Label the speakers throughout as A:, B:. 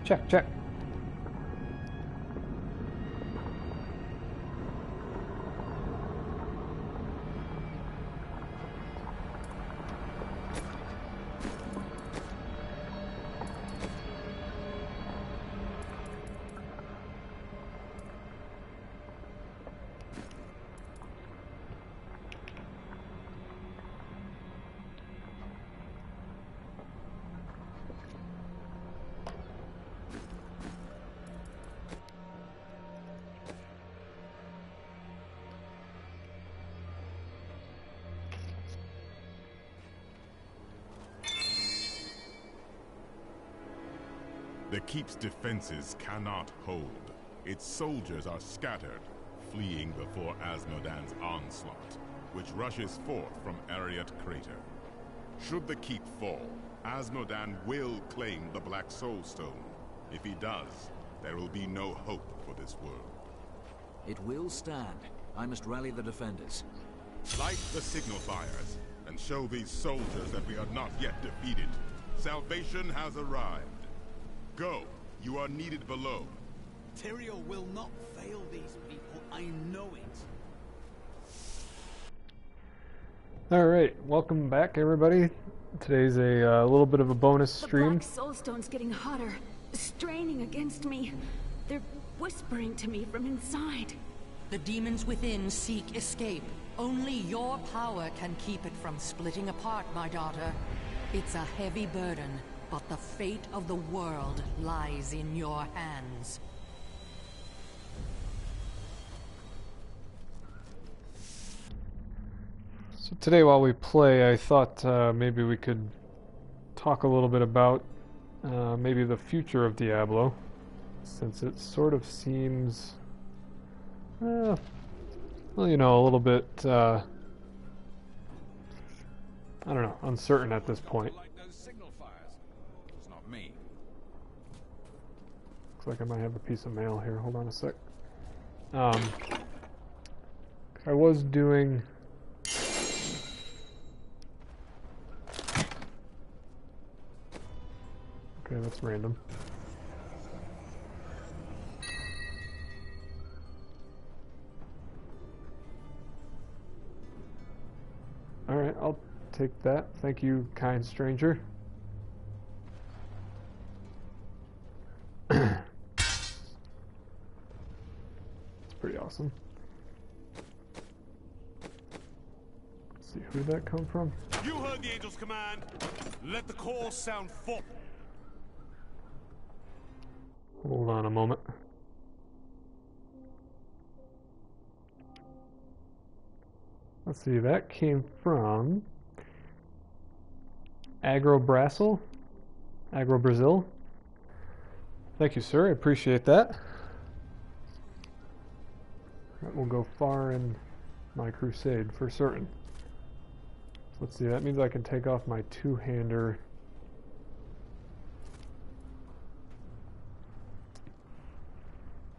A: Check, check.
B: The keep's defenses cannot hold. Its soldiers are scattered, fleeing before Asmodan's onslaught, which rushes forth from Arreat crater. Should the keep fall, Asmodan will claim the Black Soul Stone. If he does, there will be no hope for this world.
C: It will stand. I must rally the defenders.
B: Light the signal fires, and show these soldiers that we are not yet defeated. Salvation has arrived. Go. You are needed below.
D: Tyrael will not fail these people. I know it.
A: Alright, welcome back everybody. Today's a little bit of a bonus stream.
E: The Black Soulstone's getting hotter, straining against me. They're whispering to me from inside.
F: The demons within seek escape. Only your power can keep it from splitting apart, my daughter. It's a heavy burden, but the fate of the world lies in your hands.
A: So today while we play, I thought maybe we could talk a little bit about maybe the future of Diablo, since it sort of seems, well, you know, a little bit, I don't know, uncertain at this point. Looks like I might have a piece of mail here. Hold on a sec. I was doing... Okay, that's random. Alright, I'll take that. Thank you, kind stranger. Pretty awesome. Let's see, who did that come from?
G: You heard the angel's command. Let the call sound full.
A: Hold on a moment. Let's see, that came from Agro Brazil. Thank you, sir. I appreciate that. That will go far in my crusade, for certain. Let's see, that means I can take off my two-hander.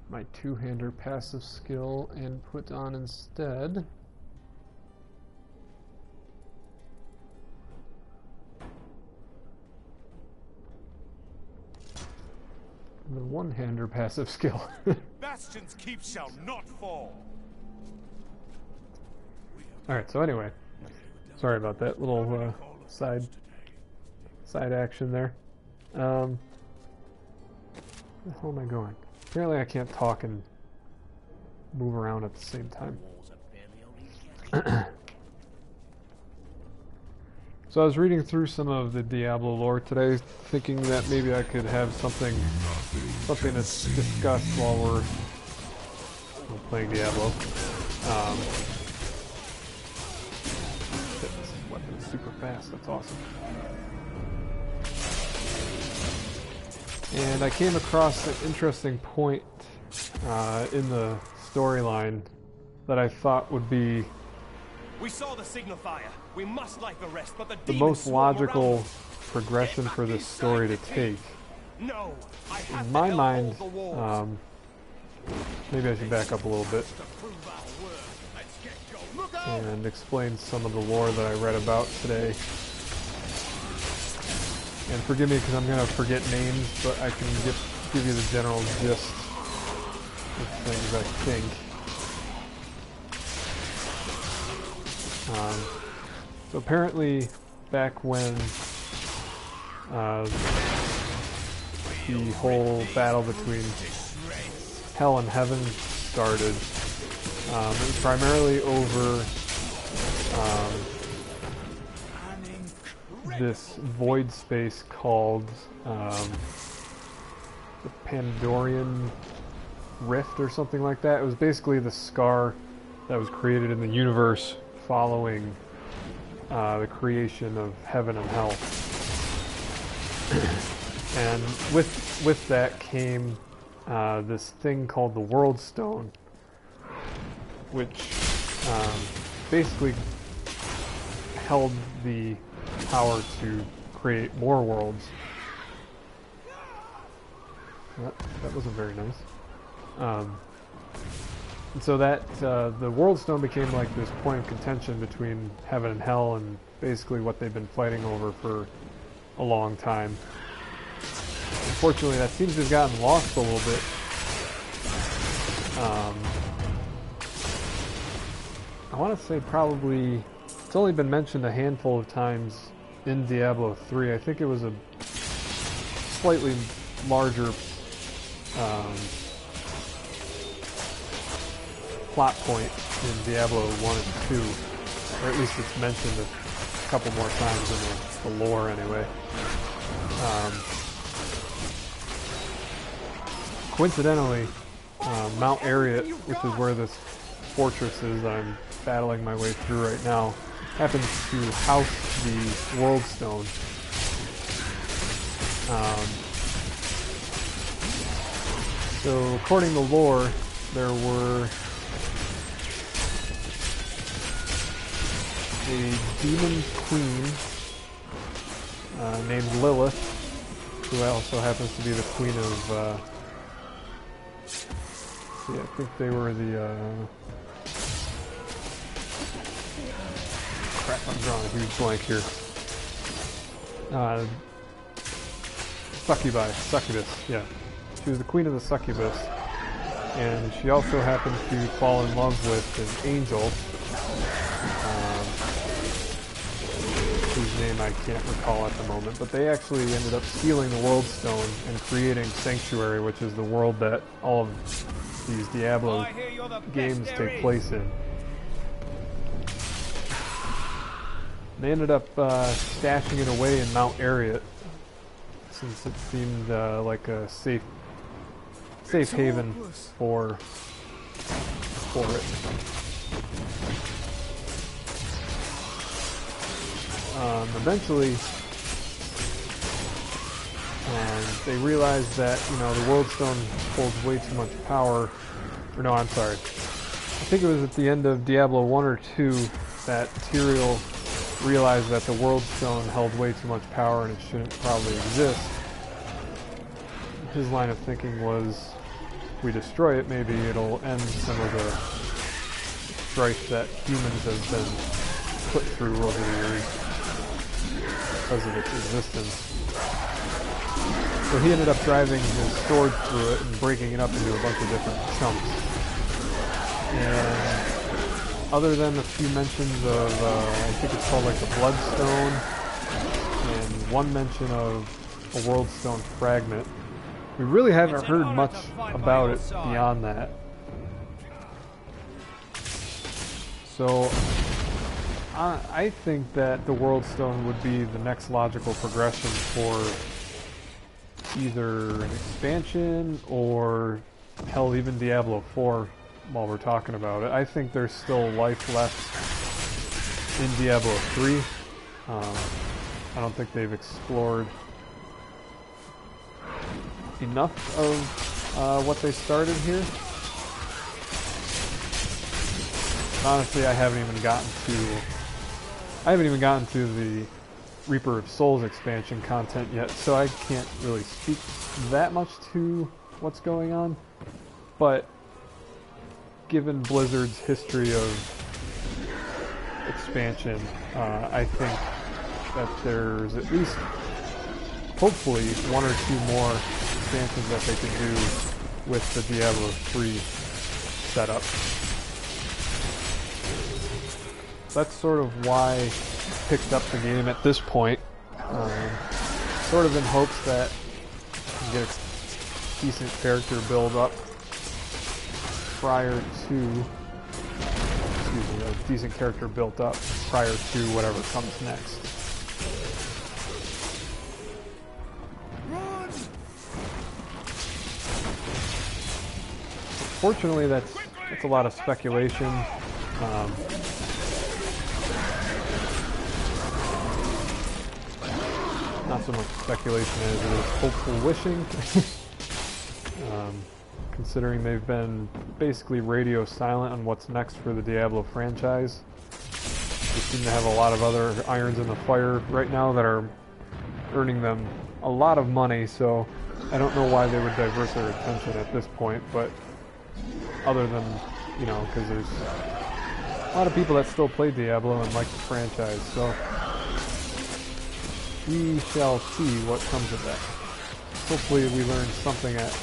A: My two-hander passive skill and put on instead the one-hander passive skill.
G: Bastion's keep shall not fall.
A: Alright, so anyway, sorry about that little side action there. Where the hell am I going? Apparently I can't talk and move around at the same time. So I was reading through some of the Diablo lore today, thinking that maybe I could have something to discuss while we're playing Diablo. Shit, this weapon is super fast. That's awesome. And I came across an interesting point in the storyline that I thought would be
G: We saw the signal fire. We must light the rest, but
A: the most logical progression for this story to take.
G: No,
A: in my mind, maybe I should back up a little bit and explain some of the lore that I read about today. And forgive me because I'm going to forget names, but I can get give you the general gist of things, I think. So apparently, back when the whole battle between Hell and Heaven started, it was primarily over this void space called the Pandorian Rift or something like that. It was basically the scar that was created in the universe following the creation of heaven and hell. And with that came this thing called the World Stone, which basically held the power to create more worlds. That wasn't very nice. And so that the World Stone became like this point of contention between heaven and hell, and basically what they've been fighting over for a long time. Unfortunately, that seems to have gotten lost a little bit. I want to say probably it's only been mentioned a handful of times in Diablo 3. I think it was a slightly larger plot point in Diablo 1 and 2, or at least it's mentioned a couple more times in the lore anyway. Coincidentally, Mount Arreat, which is where this fortress is that I'm battling my way through right now, happens to house the World Stone. So according to lore, there were a demon queen named Lilith, who also happens to be the queen of, I think they were the, crap, I'm drawing a huge blank here. Succubus, yeah. She was the queen of the succubus, and she also happened to fall in love with an angel, whose name I can't recall at the moment, but they actually ended up stealing the World Stone and creating Sanctuary, which is the world that all of these Diablo games take place in. They ended up stashing it away in Mount Arreat, since it seemed like a safe haven for it. Eventually, they realized that, the World Stone holds way too much power. Or no, I'm sorry. I think it was at the end of Diablo 1 or 2 that Tyrael realized that the World Stone held way too much power and it shouldn't probably exist. His line of thinking was, if we destroy it, maybe it'll end some of the strife that humans have been put through over the years because of its existence. So he ended up driving his sword through it and breaking it up into a bunch of different chunks. And other than a few mentions of, I think it's called like the Bloodstone, and one mention of a World Stone fragment, we really haven't heard much about it beyond that. So I think that the World Stone would be the next logical progression for either an expansion or, hell, even Diablo 4 while we're talking about it. I think there's still life left in Diablo 3. I don't think they've explored enough of what they started here. Honestly, I haven't even gotten to the Reaper of Souls expansion content yet, so I can't really speak that much to what's going on. But given Blizzard's history of expansion, I think that there's at least hopefully one or two more expansions that they can do with the Diablo 3 setup. That's sort of why I picked up the game at this point, sort of in hopes that I can get a decent character build up prior to, a decent character built up prior to whatever comes next. Fortunately, that's a lot of speculation. Not so much speculation as it is hopeful wishing. Considering they've been basically radio silent on what's next for the Diablo franchise. They seem to have a lot of other irons in the fire right now that are earning them a lot of money, so I don't know why they would divert their attention at this point, but other than, you know, because there's a lot of people that still play Diablo and like the franchise, so we shall see what comes of that. Hopefully we learn something at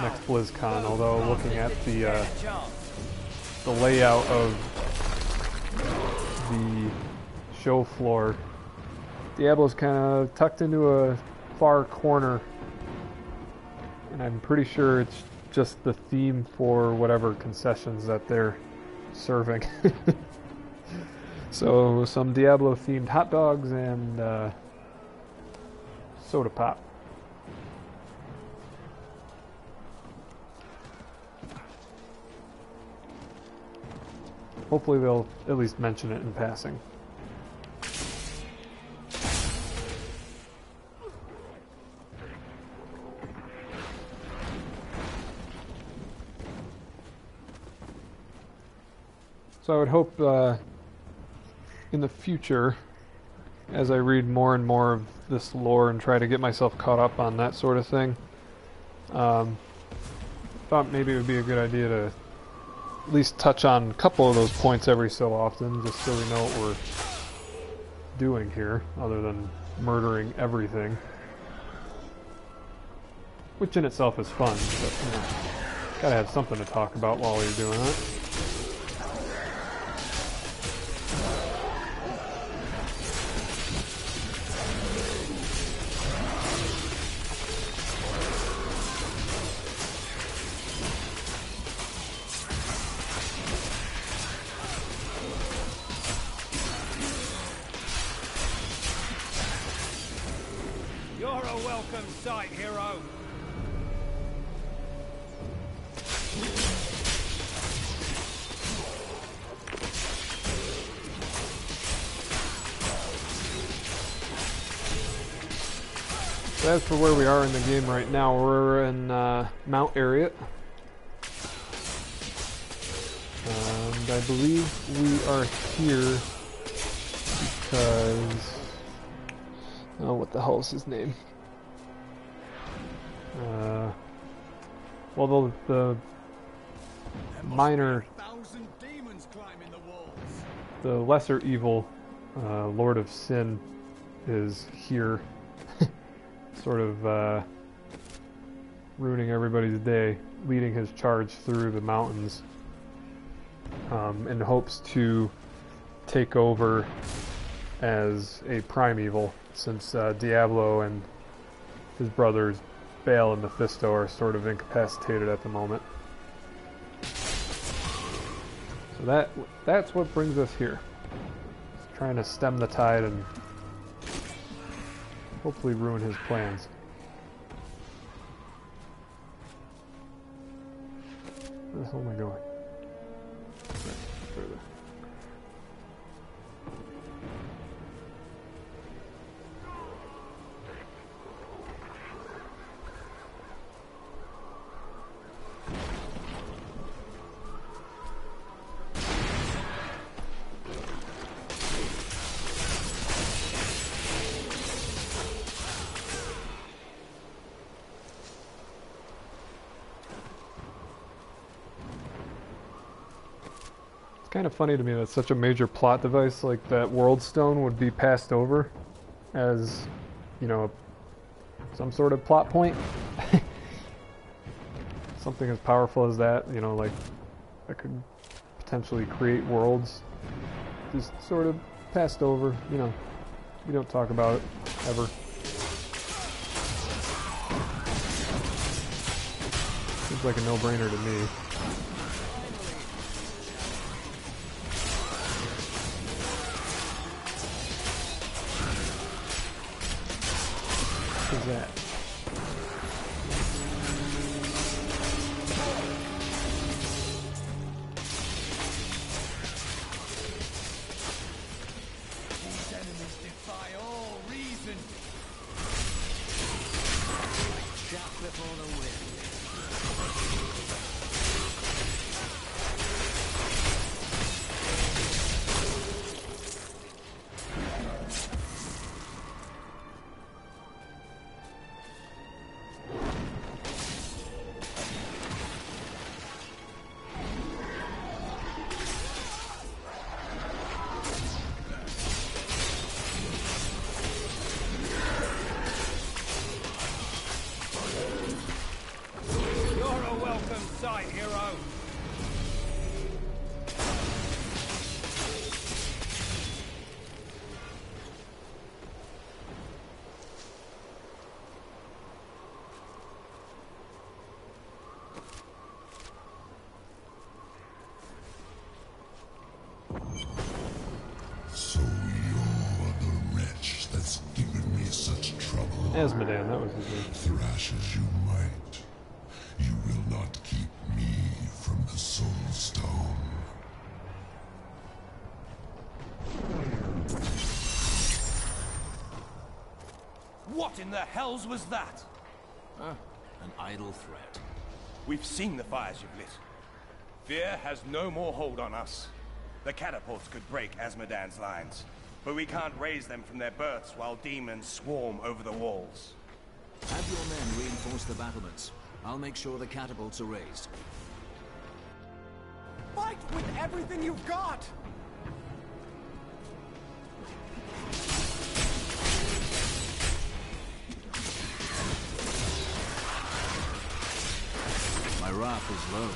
A: next BlizzCon, although looking at the layout of the show floor, Diablo's kind of tucked into a far corner, and I'm pretty sure it's just the theme for whatever concessions that they're serving. So some Diablo themed hot dogs and soda pop. Hopefully they'll at least mention it in passing. So I would hope in the future, as I read more and more of this lore and try to get myself caught up on that sort of thing, thought maybe it would be a good idea to at least touch on a couple of those points every so often, just so we know what we're doing here, other than murdering everything. Which in itself is fun, but you know, gotta have something to talk about while you're doing it. As for where we are in the game right now, we're in Mount Arreat. And I believe we are here because... oh, what the hell is his name? Well, the minor... the lesser evil, Lord of Sin, is here. Sort of ruining everybody's day, leading his charge through the mountains in hopes to take over as a primeval, since Diablo and his brothers Baal and Mephisto are sort of incapacitated at the moment. So that's what brings us here. Just trying to stem the tide and hopefully ruin his plans. Where the hell am I going? Right, further. Kind of funny to me that such a major plot device like that World Stone would be passed over. as, you know, some sort of plot point. Something as powerful as that, you know, like, that could potentially create worlds. Just sort of passed over, you know. We don't talk about it, ever. Seems like a no-brainer to me. What is that?
D: These enemies defy all reason.
C: Shout before the wind.
G: You're a welcome sight, hero.
H: So you're the wretch that's given me such trouble.
A: Asmodan, that was his name.
H: Thrash as you might, you will not keep me from the Soul Stone.
G: What in the hells was that?
C: An idle threat.
G: We've seen the fires you've lit. Fear has no more hold on us. The catapults could break Asmodan's lines, but we can't raise them from their berths while demons swarm over the walls.
C: Have your men reinforce the battlements. I'll make sure the catapults are raised.
D: Fight with everything you've got!
C: My wrath is low.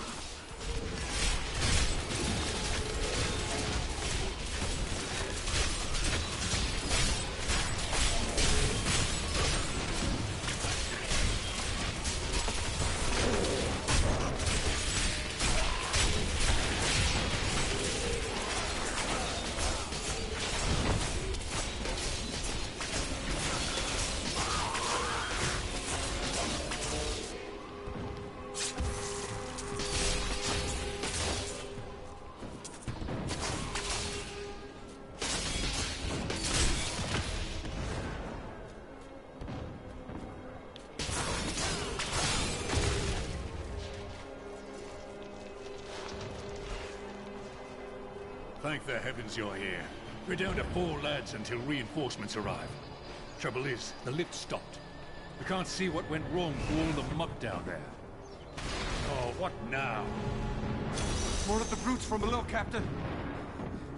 I: Thank the heavens you're here. We're down to 4 lads until reinforcements arrive. Trouble is, the lift stopped. We can't see what went wrong for all the muck down there. Oh, what now?
D: More of the brutes from below, Captain.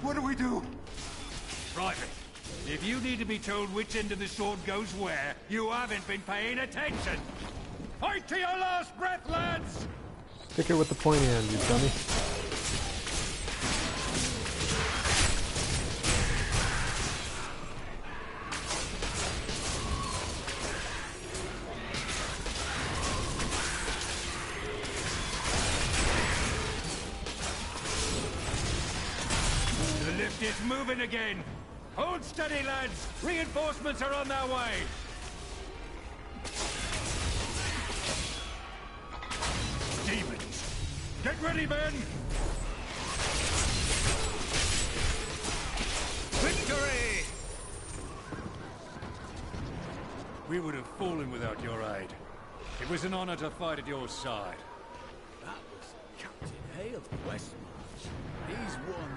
D: What do we do?
I: Private, if you need to be told which end of the sword goes where, you haven't been paying attention! Fight to your last breath, lads!
A: Stick it with the pointy end, you dummy.
I: The lift is moving again! Hold steady, lads! Reinforcements are on their way! Demons! Get ready, men! Victory! We would have fallen without your aid. It was an honor to fight at your side.
C: That was Captain Hale of Westmarch. He's one.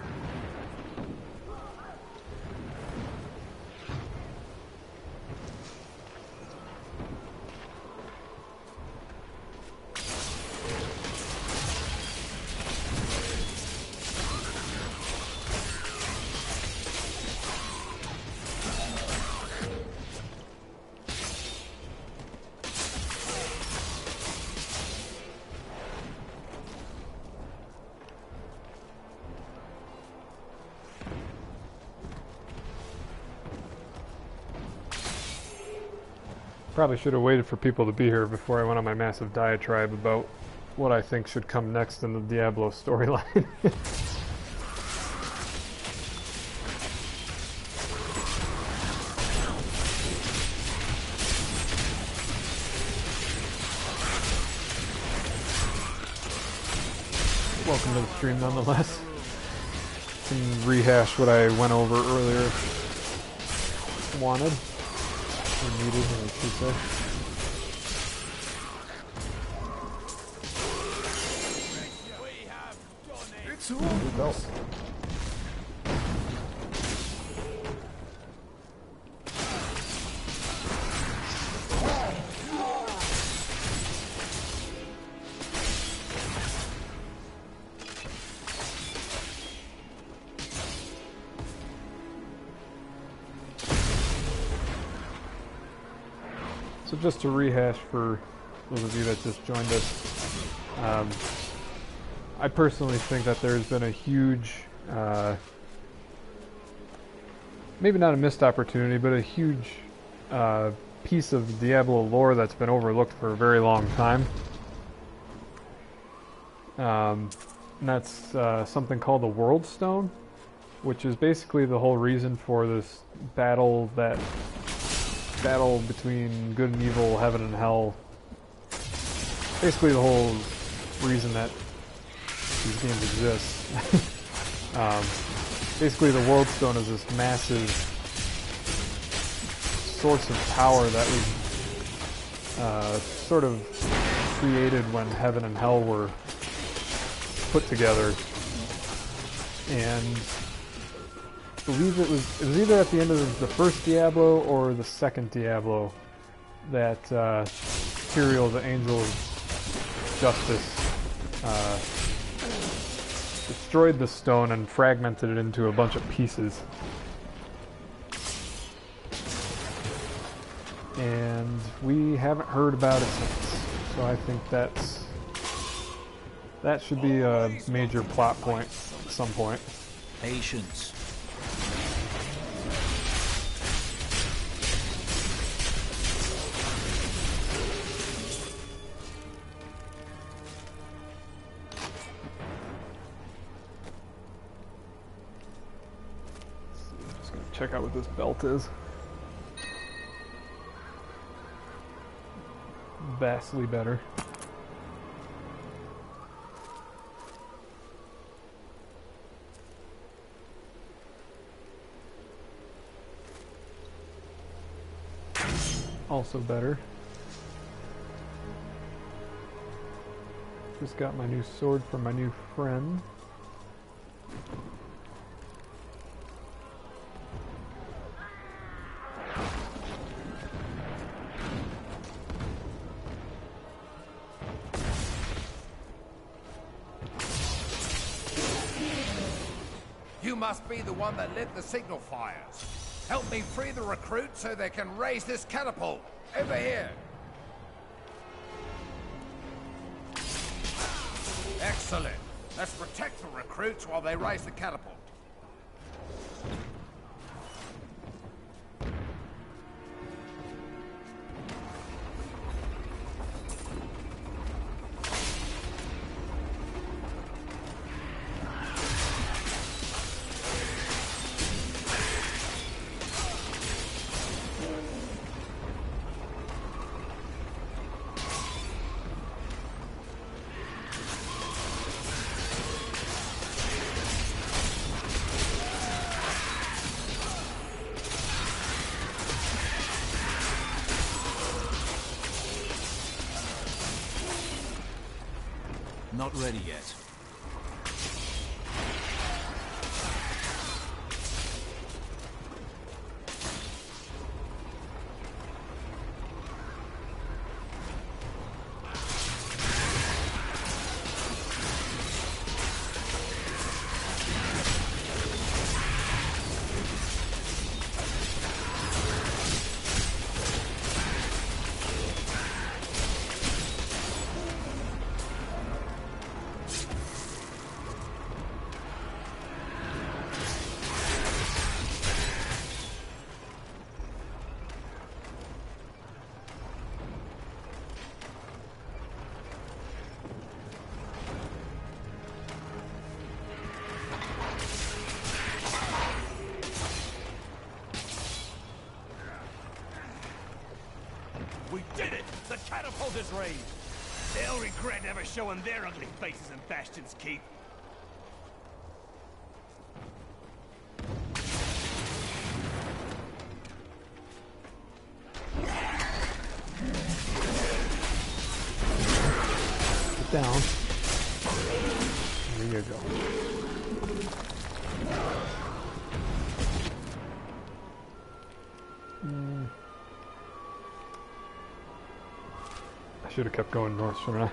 A: Probably should have waited for people to be here before I went on my massive diatribe about what I think should come next in the Diablo storyline. Welcome to the stream nonetheless. Can rehash what I went over earlier if wanted. Or needed, I should say.
D: It's all
A: So just to rehash for those of you that just joined us, I personally think that there's been a huge, maybe not a missed opportunity, but a huge piece of Diablo lore that's been overlooked for a very long time. And that's something called the World Stone, which is basically the whole reason for this battle between good and evil, heaven and hell. Basically the whole reason that these games exist. Basically the World Stone is this massive source of power that was sort of created when heaven and hell were put together. And I believe it was either at the end of the first Diablo or the second Diablo that Tyrael, the Angel of Justice, destroyed the stone and fragmented it into a bunch of pieces. And we haven't heard about it since. So I think that should be a major plot point at some point.
C: Patience.
A: Just gonna check out what this belt is. Vastly better. Also better. Just got my new sword from my new friend.
J: You must be the one that lit the signal fires. Help me free the recruits so they can raise this catapult. Over here. Excellent. Let's protect the recruits while they raise the catapult.
C: Not ready yet.
G: We did it! The catapult is raised! They'll regret ever showing their ugly faces in Bastion's Keep.
A: Get down. There you go. I should have kept going north, shouldn't I?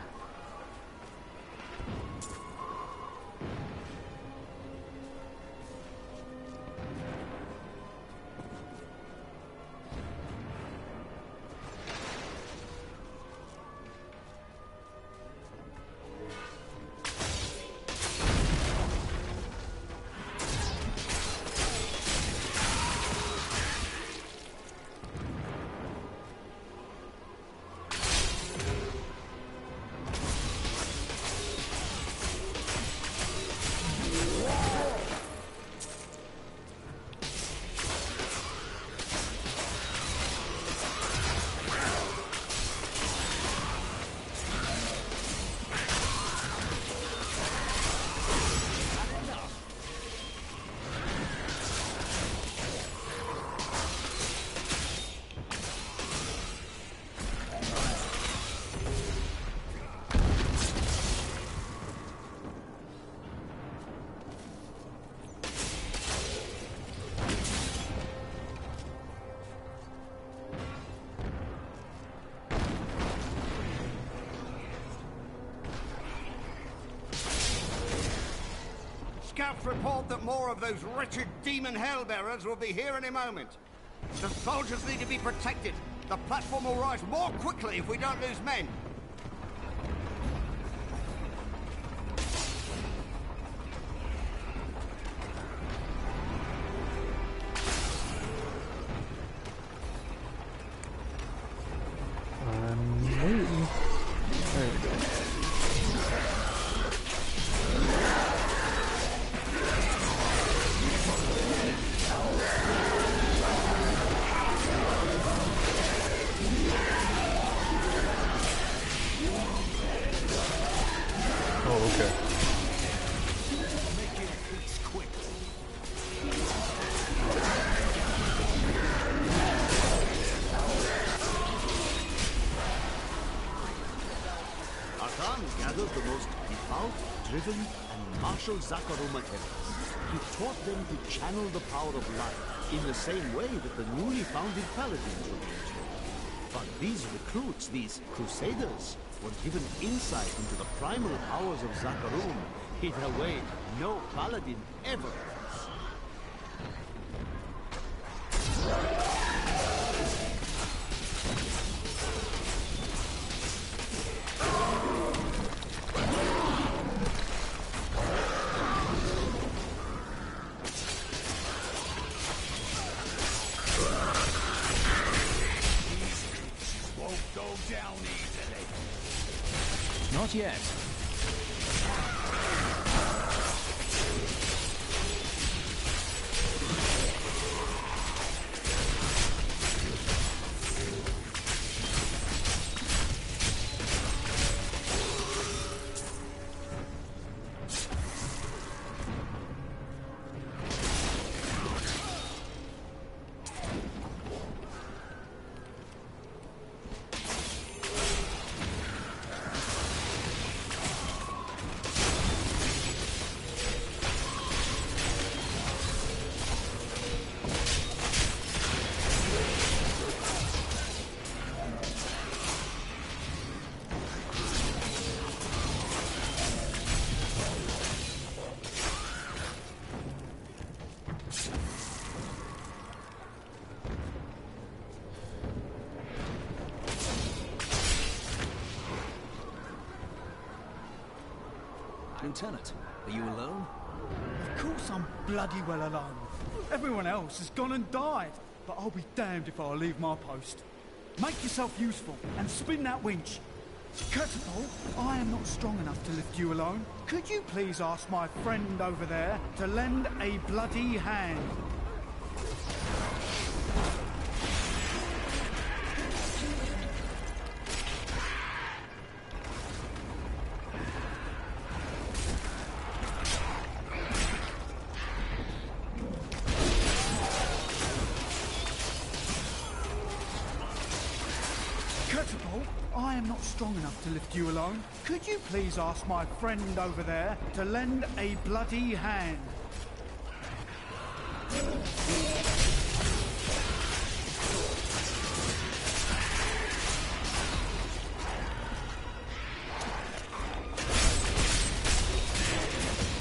J: Scouts report that more of those wretched demon hellbearers will be here any moment. The soldiers need to be protected. The platform will rise more quickly if we don't lose men.
A: I'm waiting. There we go. Oh, okay.
C: Make your peace quick.
K: Arkan gathered the most devout, driven, and martial Zakaruma terrorists. He taught them to channel the power of light in the same way that the newly founded paladins were being taught. But these recruits, these crusaders, were given insight into the primal powers of Zakarum in a way no paladin ever has.
C: Won't go down easily.
L: Not yet. Lieutenant, are you alone?
M: Of course I'm bloody well alone. Everyone else has gone and died, but I'll be damned if I'll leave my post. Make yourself useful and spin that winch. Catapult, I am not strong enough to lift you alone. Could you please ask my friend over there to lend a bloody hand? Catapult, I am not strong enough to lift you alone. Could you please ask my friend over there to lend a bloody hand?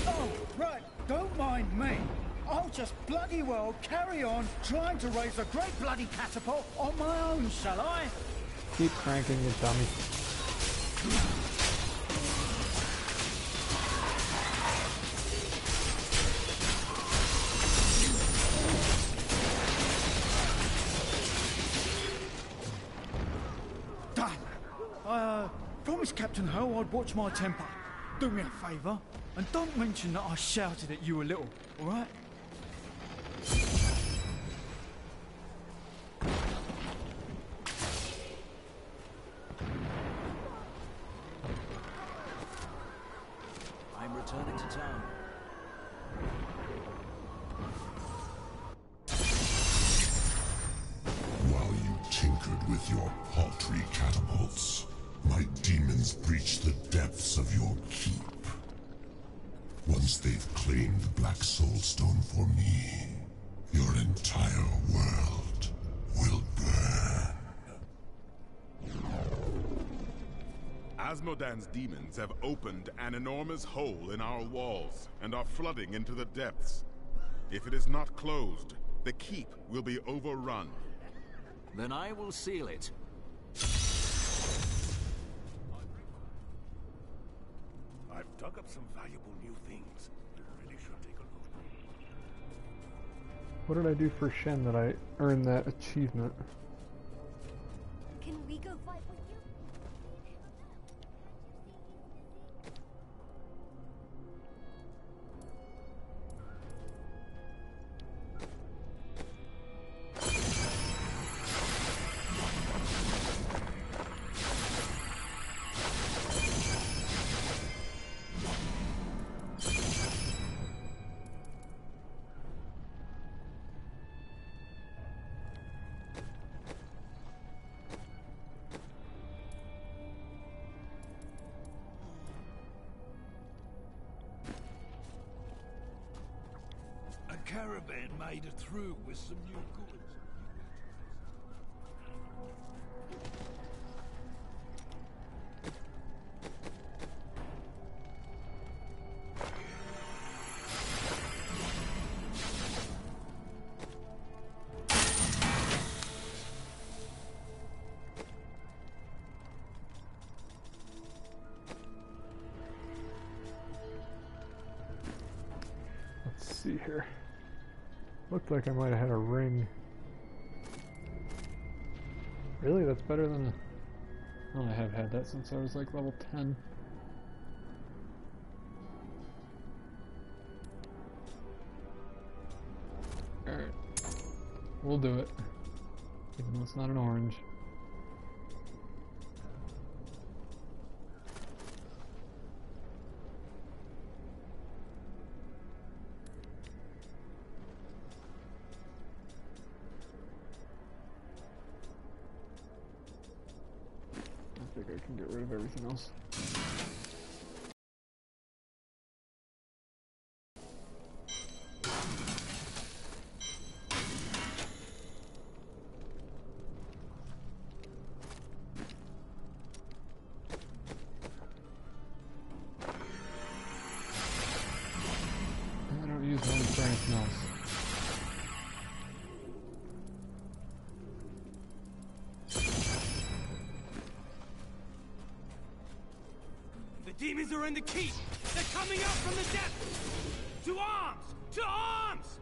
M: Oh, right, don't mind me. I'll just bloody well carry on trying to raise a great bloody catapult on my own, shall I?
A: Keep cranking, you dummy.
M: Done. Promised Captain Ho I'd watch my temper. Do me a favour, and don't mention that I shouted at you a little, alright?
L: I'm returning to town.
H: While you tinkered with your paltry catapults, my demons breached the depths of your keep. Once they've claimed the Black Soul Stone for me, your entire world will burn.
B: Asmodan's demons have opened an enormous hole in our walls and are flooding into the depths. If it is not closed, the keep will be overrun.
L: Then I will seal it.
I: I've dug up some valuable new things. You really should take a look.
A: What did I do for Shen that I earned that achievement?
E: Can we go fight with you?
I: A caravan made it through with some new goods.
A: Let's see here. Looked like I might have had a ring. Really? That's better than... Oh, I have had that since I was like level 10. Alright. We'll do it. Even though it's not an orange. I think I can get rid of everything else. I don't use one for anything else.
C: Demons are in the keep! They're coming out from the depths! To arms! To arms!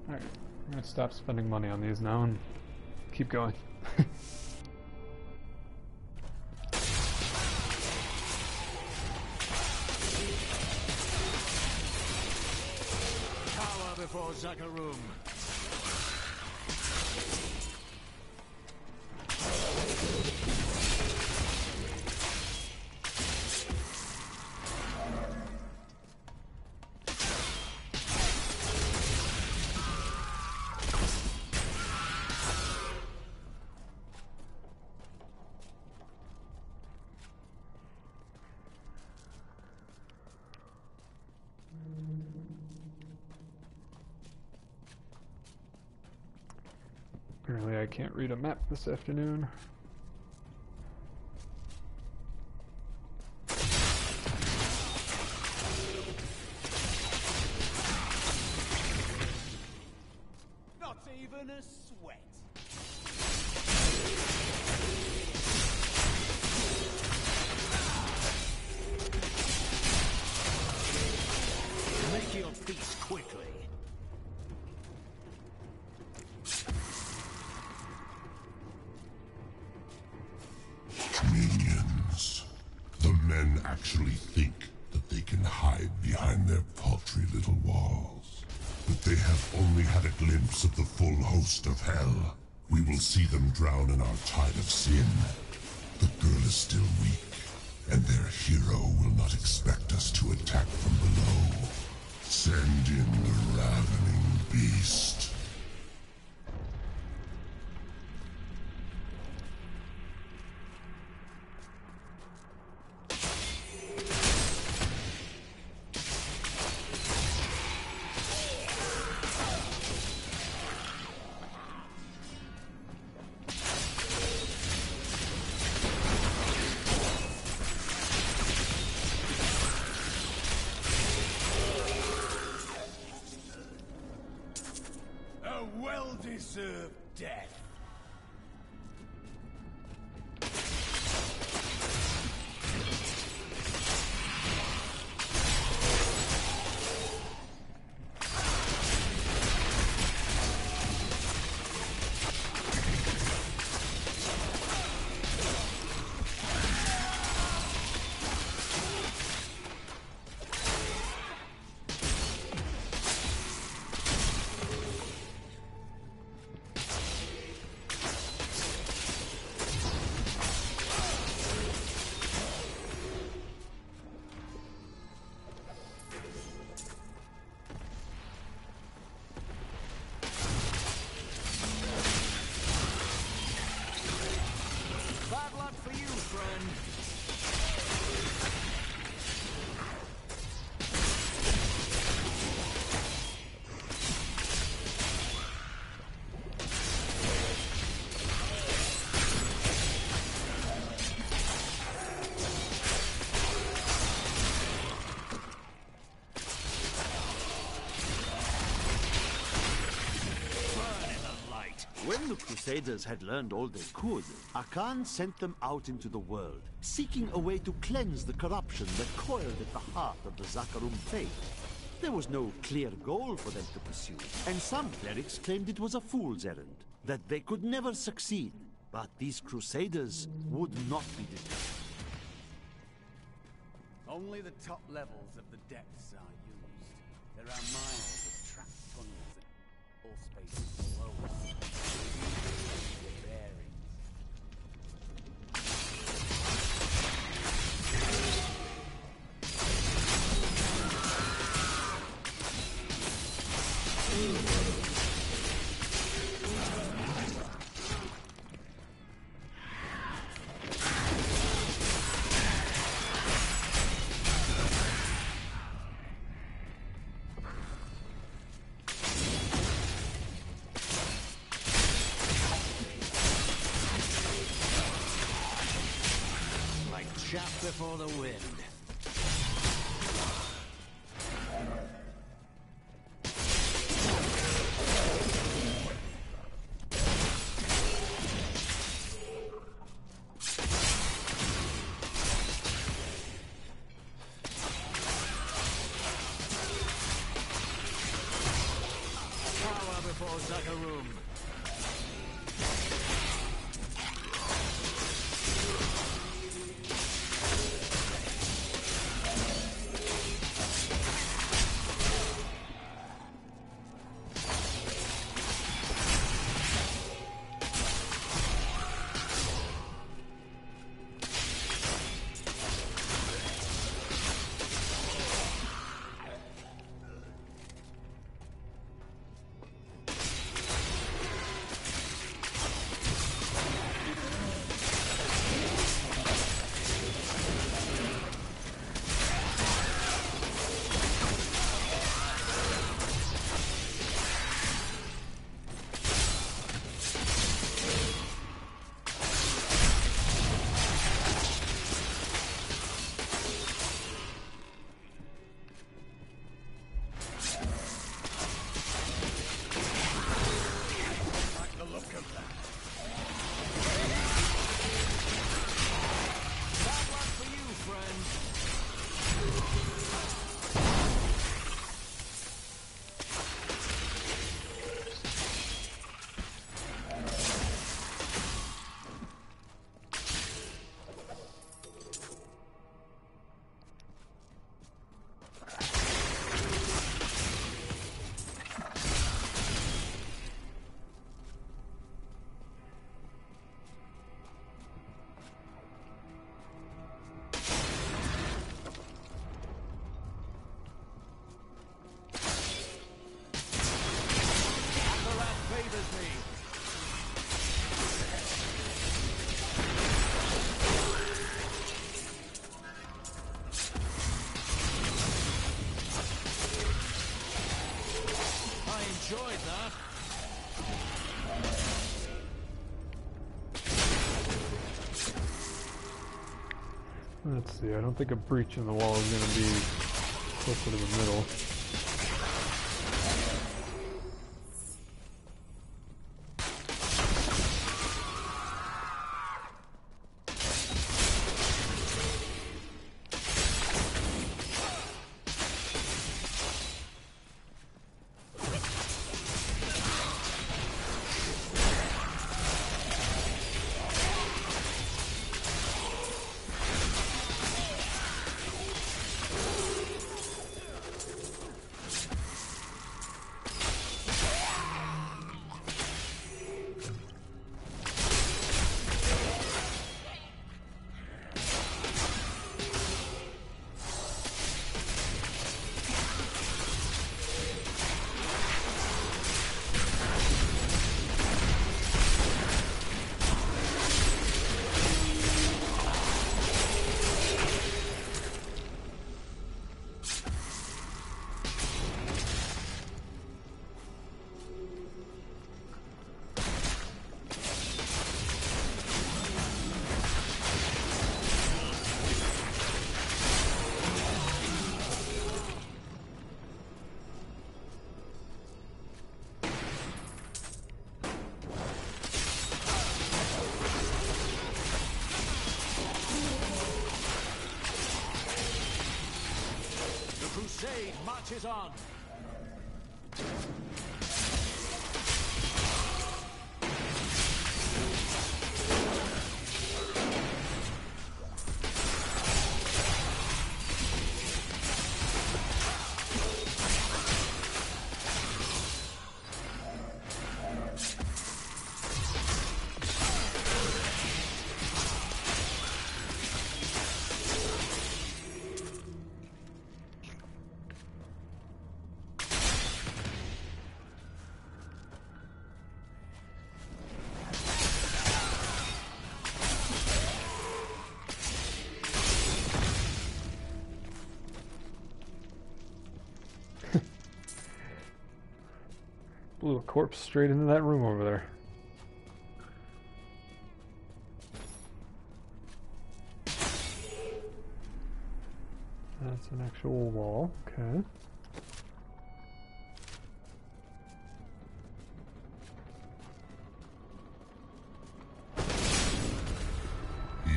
A: Alright, I'm gonna stop spending money on these now and keep going.
L: Power before Zakarum.
A: Apparently I can't read a map this afternoon.
C: Not even a sweat.
L: Make your peace quickly.
H: Minions. The men actually think that they can hide behind their paltry little walls. But they have only had a glimpse of the full host of hell. We will see them drown in our tide of sin. The girl is still weak, and their hero will not expect us to attack from below. Send in the ravening beast.
C: A well-deserved death.
L: Bad luck for you, friend.
K: When the Crusaders had learned all they could, Akan sent them out into the world, seeking a way to cleanse the corruption that coiled at the heart of the Zakarum faith. There was no clear goal for them to pursue, and some clerics claimed it was a fool's errand, that they could never succeed. But these Crusaders would not be deterred.
C: Only the top levels of the depths are used. There are miles of trapped tunnels in all spaces below us. Bearings.
L: Chaff before the wind. Power for Zakarum.
A: Let's see, I don't think a breach in the wall is going to be closer to the middle.
L: Crusade marches on.
A: Blew a corpse straight into that room over there. That's an actual wall, okay.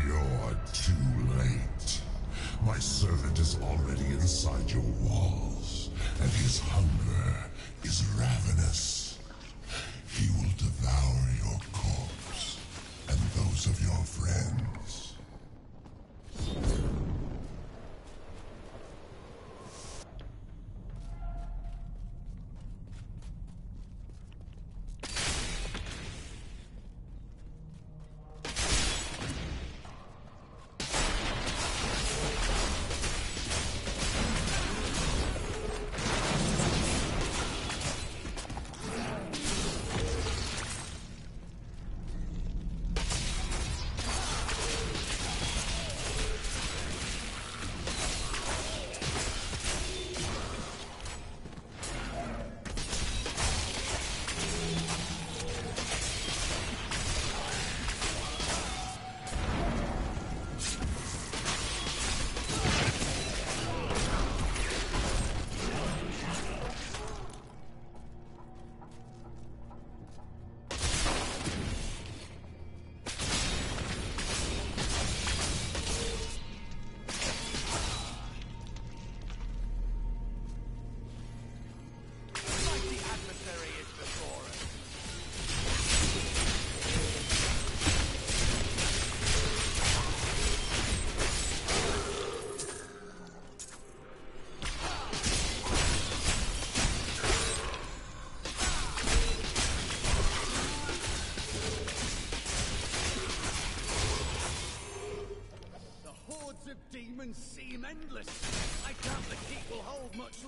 H: You're too late. My servant is already inside your walls, and his hunger is ravenous.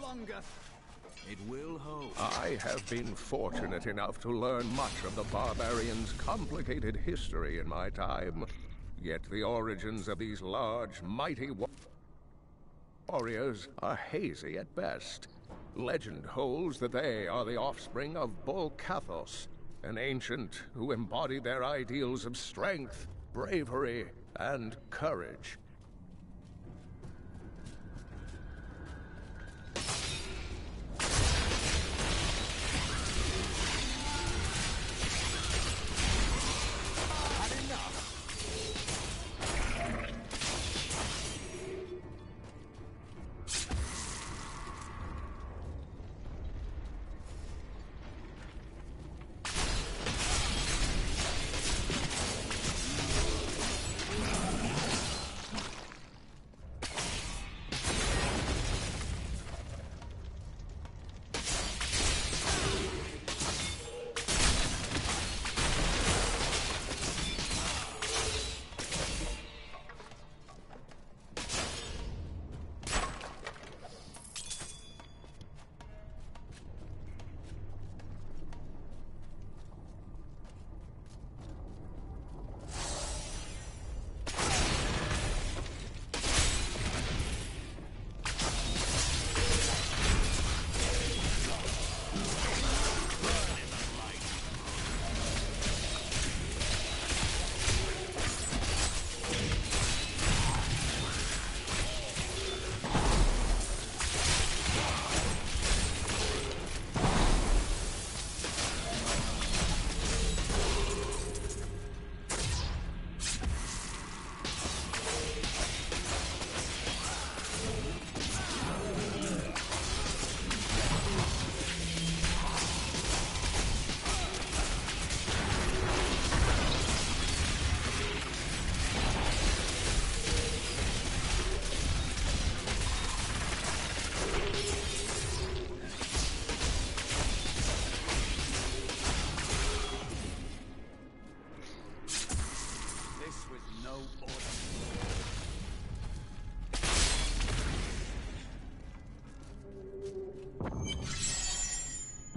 L: longer. It will hold.
N: I have been fortunate enough to learn much of the barbarians' complicated history in my time. Yet the origins of these large, mighty warriors are hazy at best. Legend holds that they are the offspring of Bull Kathos, an ancient who embodied their ideals of strength, bravery, and courage.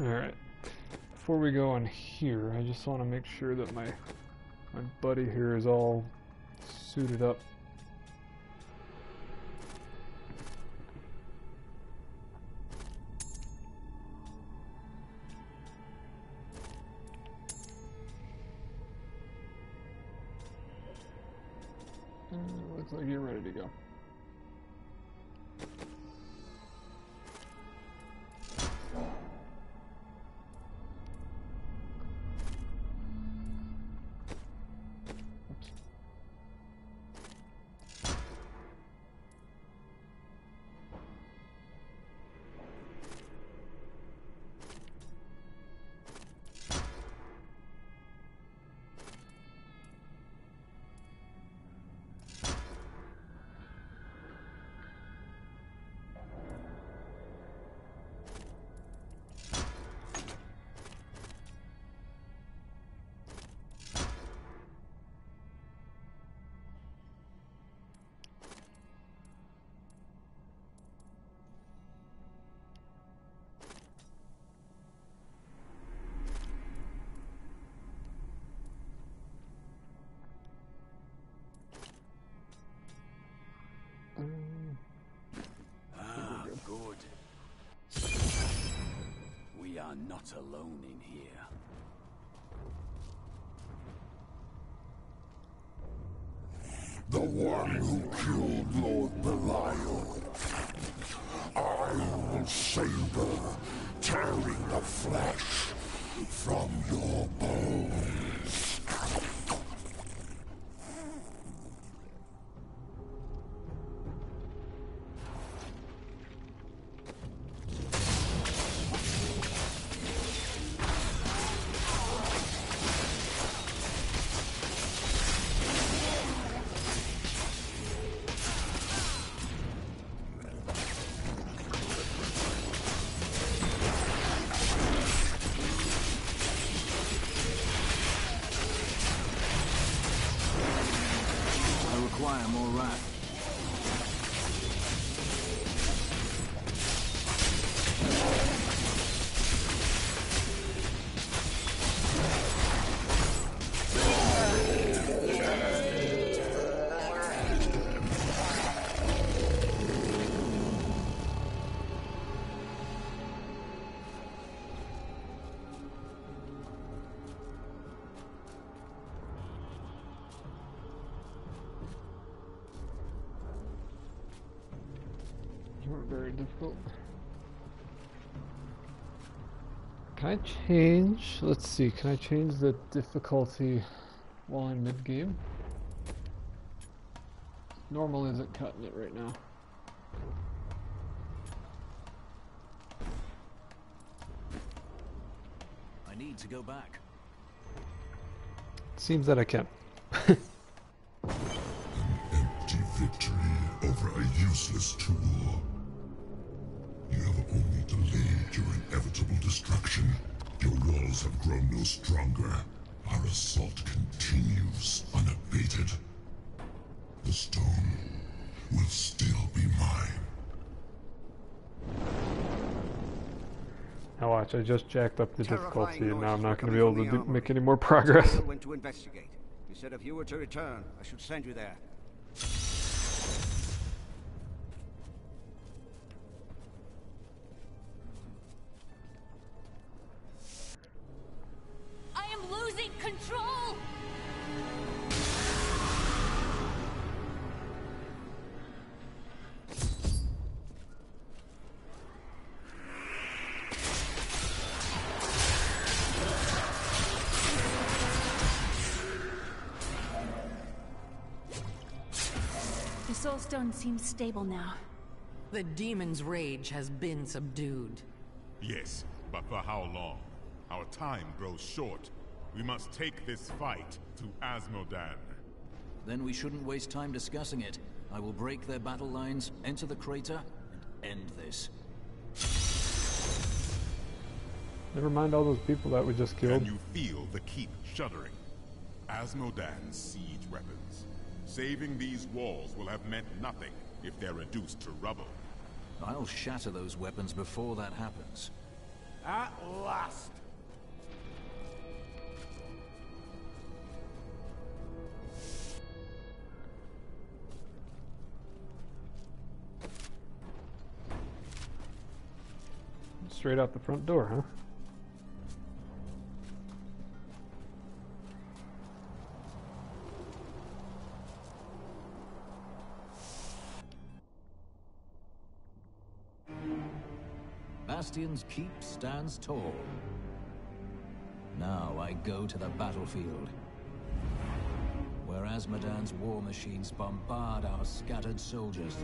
A: Alright, before we go on here, I just want to make sure that my buddy here is all suited up. Looks like you're ready to go.
L: Good. We are not alone in here.
H: The one who killed Lord Belial. I will savor, tearing the flesh from your bones.
A: Very difficult. Can I change? Let's see. Can I change the difficulty while I'm mid-game? Normal isn't cutting it right now.
L: I need to go back.
A: Seems that I can.
H: An empty victory over a useless tool. You have only delayed your inevitable destruction. Your walls have grown no stronger. Our assault continues unabated. The stone will still be mine.
A: Now watch, I just jacked up the difficulty
J: Terrifying
A: and now I'm
J: noises
A: not
J: were
A: going to be
J: coming
A: able
J: from
A: to
J: the armory.
A: make any more progress.
J: I went to investigate. He said if you were to return, I should send you there.
E: I am losing control! The Soul Stone seems stable now.
F: The demon's rage has been subdued.
B: Yes, but for how long? Our time grows short. We must take this fight to Asmodan.
L: Then we shouldn't waste time discussing it. I will break their battle lines, enter the crater, and end this.
A: Never mind all those people that we just killed.
B: Can you feel the keep shuddering? Asmodan's siege weapons. Saving these walls will have meant nothing if they're reduced to rubble.
L: I'll shatter those weapons before that happens.
J: At last!
A: Straight out the front door, huh?
L: Bastion's keep stands tall. Now I go to the battlefield, where Asmodan's war machines bombard our scattered soldiers.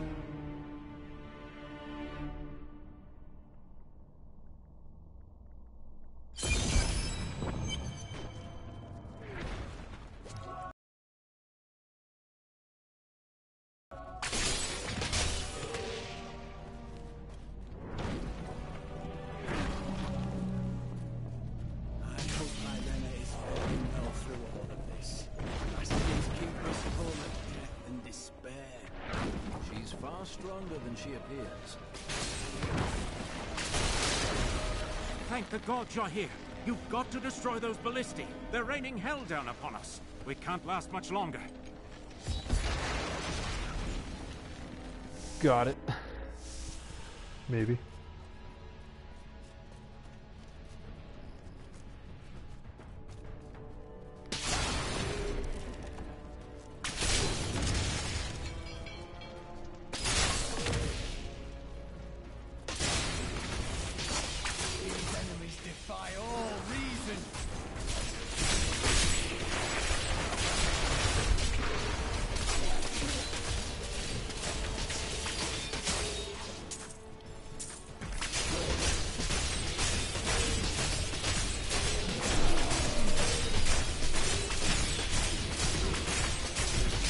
L: Stronger than she appears.
O: Thank the gods you're here. You've got to destroy those ballistae. They're raining hell down upon us. We can't last much longer.
A: Got it. Maybe.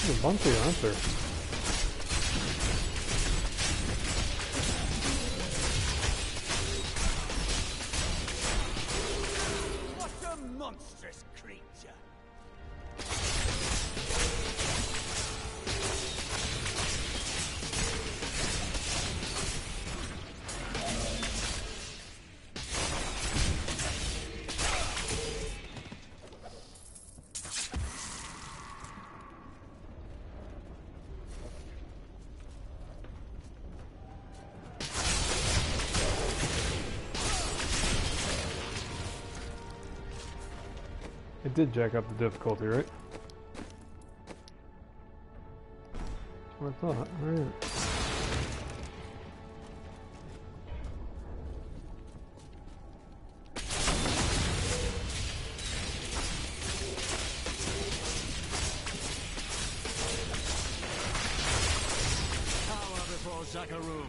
A: There's a bunch here, aren't there?
J: What a monstrous creature!
A: It did jack up the difficulty, right? That's what I thought. Alright.
I: Zakarum.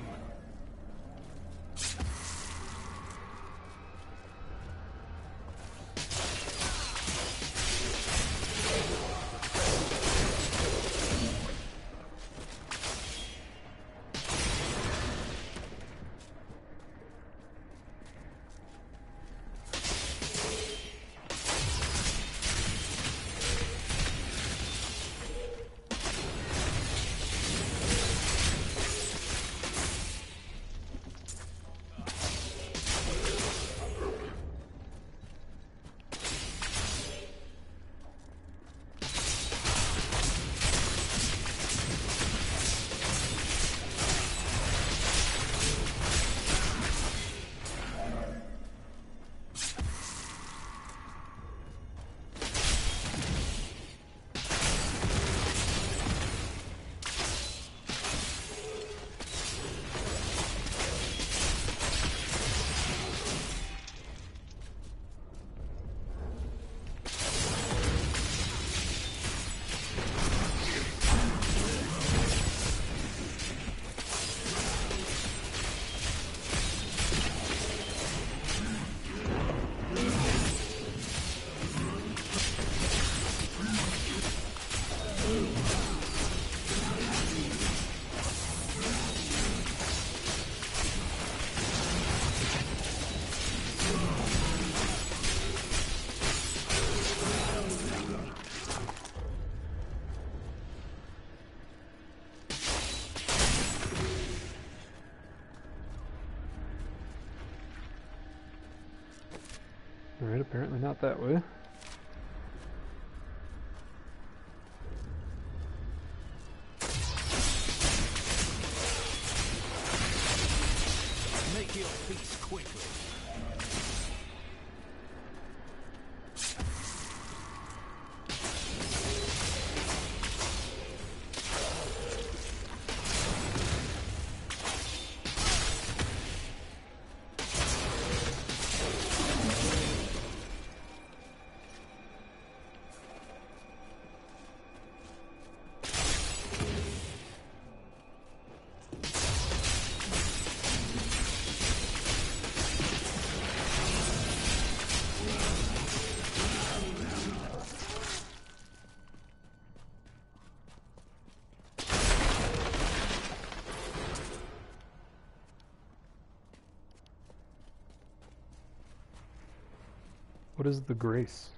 A: Alright, apparently not that way.
K: Make your peace quickly.
A: What is the grace?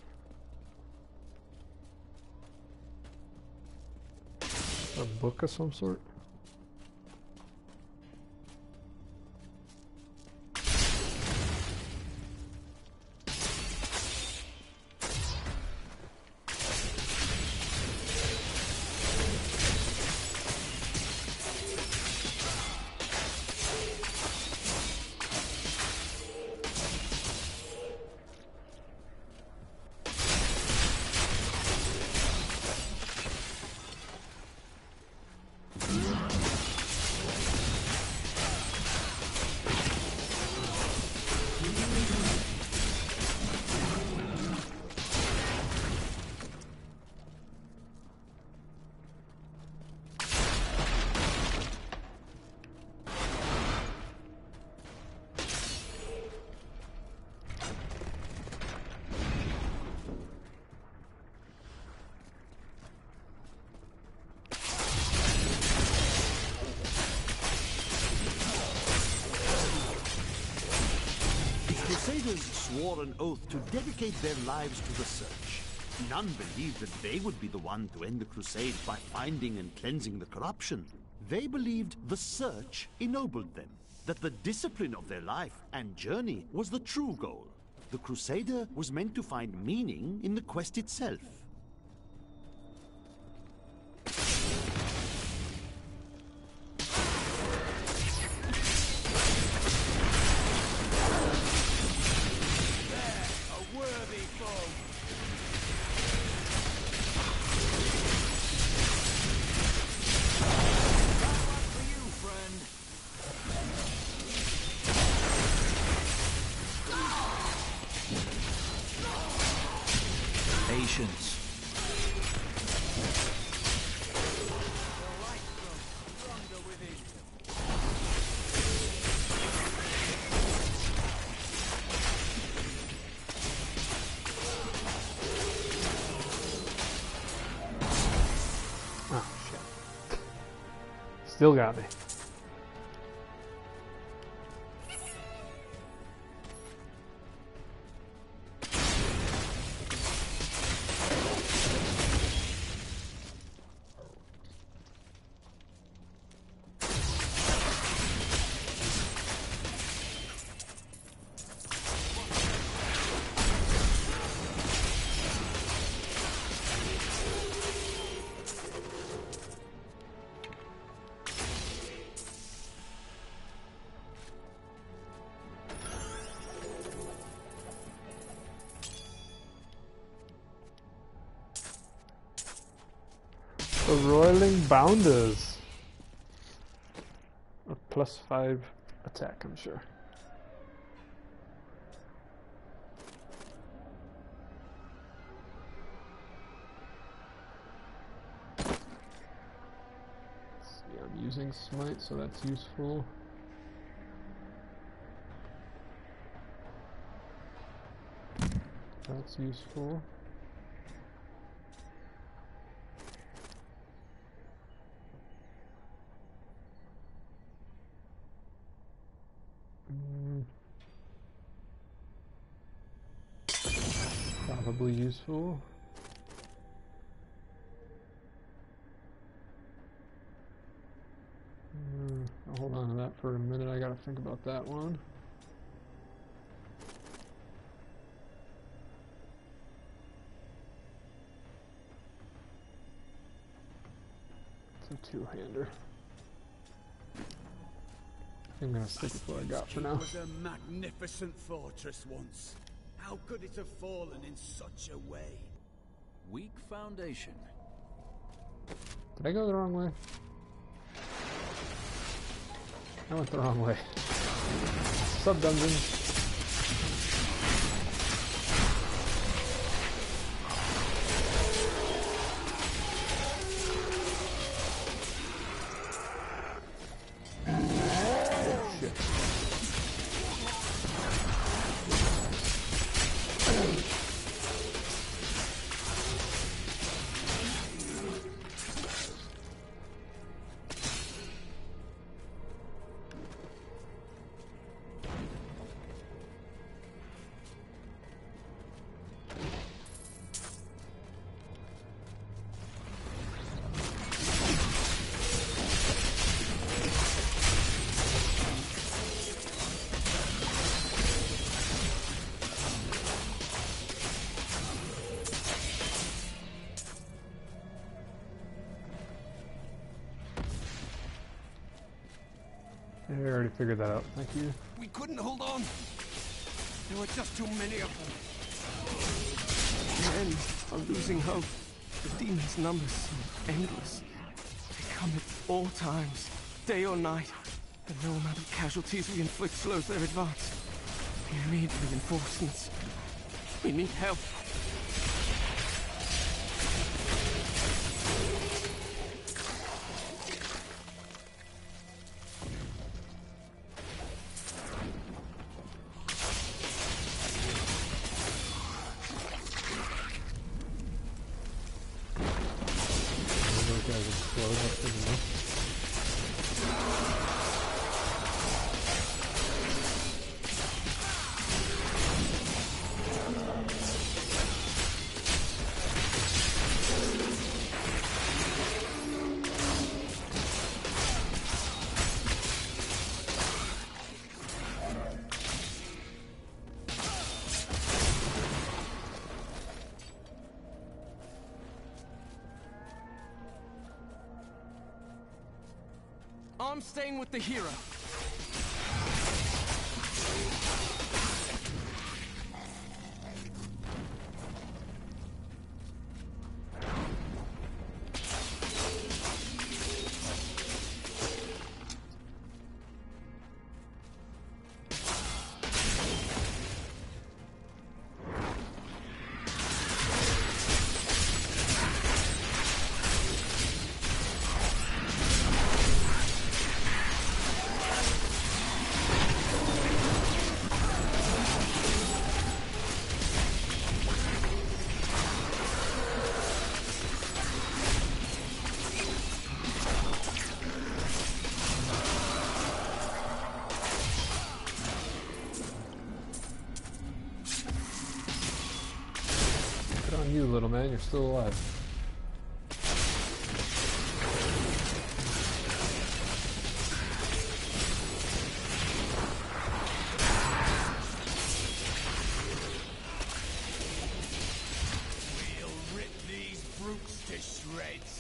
A: A book of some sort?
K: Crusaders swore an oath to dedicate their lives to the search. None believed that they would be the one to end the crusade by finding and cleansing the corruption. They believed the search ennobled them, that the discipline of their life and journey was the true goal. The crusader was meant to find meaning in the quest itself.
L: Patience.
A: Still got me. The Roiling Bounders. A +5 attack, I'm sure. Let's see, I'm using Smite, so that's useful. That's useful. Probably useful. I'll hold on to that for a minute. I gotta think about that one. It's a two-hander. I'm gonna stick with what I got for now.
J: It was a magnificent fortress once. How could it have fallen in such a way?
L: Weak foundation.
A: Did I go the wrong way? I went the wrong way. Sub-dungeon. I already figured that out. Thank you.
D: We couldn't hold on. There were just too many of them. Men are losing hope. The demons' numbers are endless. They come at all times, day or night, and no amount of casualties we inflict slows their advance. We need reinforcements. We need help. I'm staying with the hero.
A: And you, little man, you're still alive.
J: We'll rip these brutes to shreds.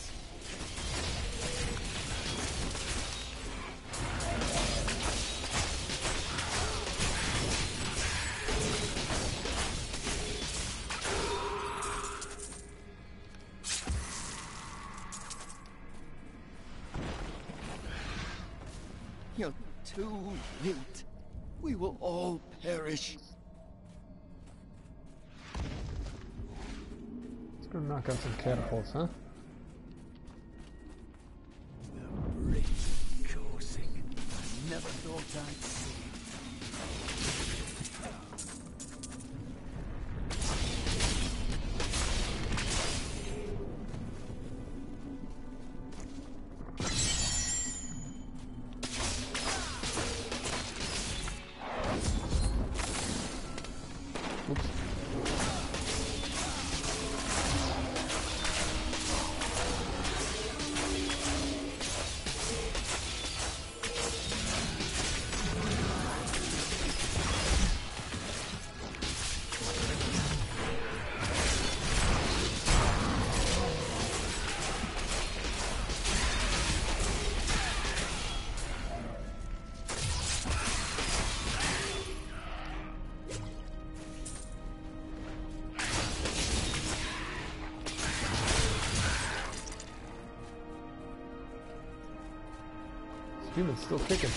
K: You're too late. We will all perish.
A: Let's go knock out some catapults, huh?
J: Bridge coursing. I never thought I'd see it.
A: Human's still kicking.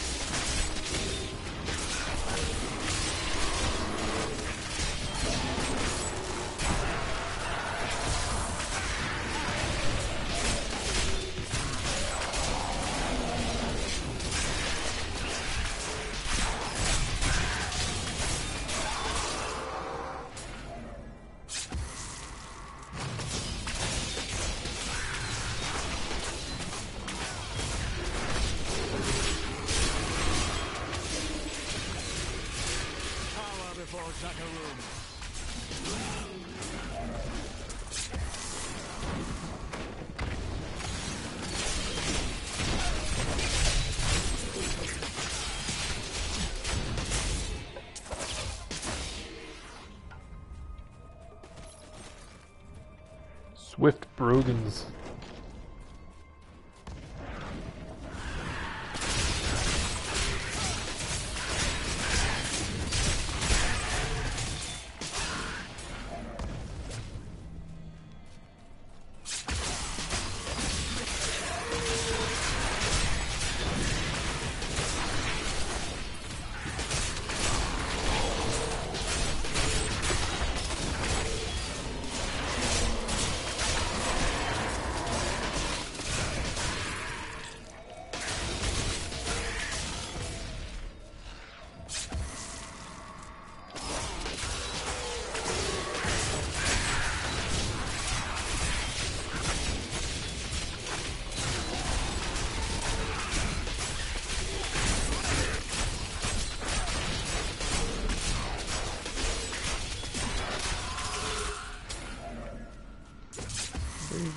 A: Swift Brogans.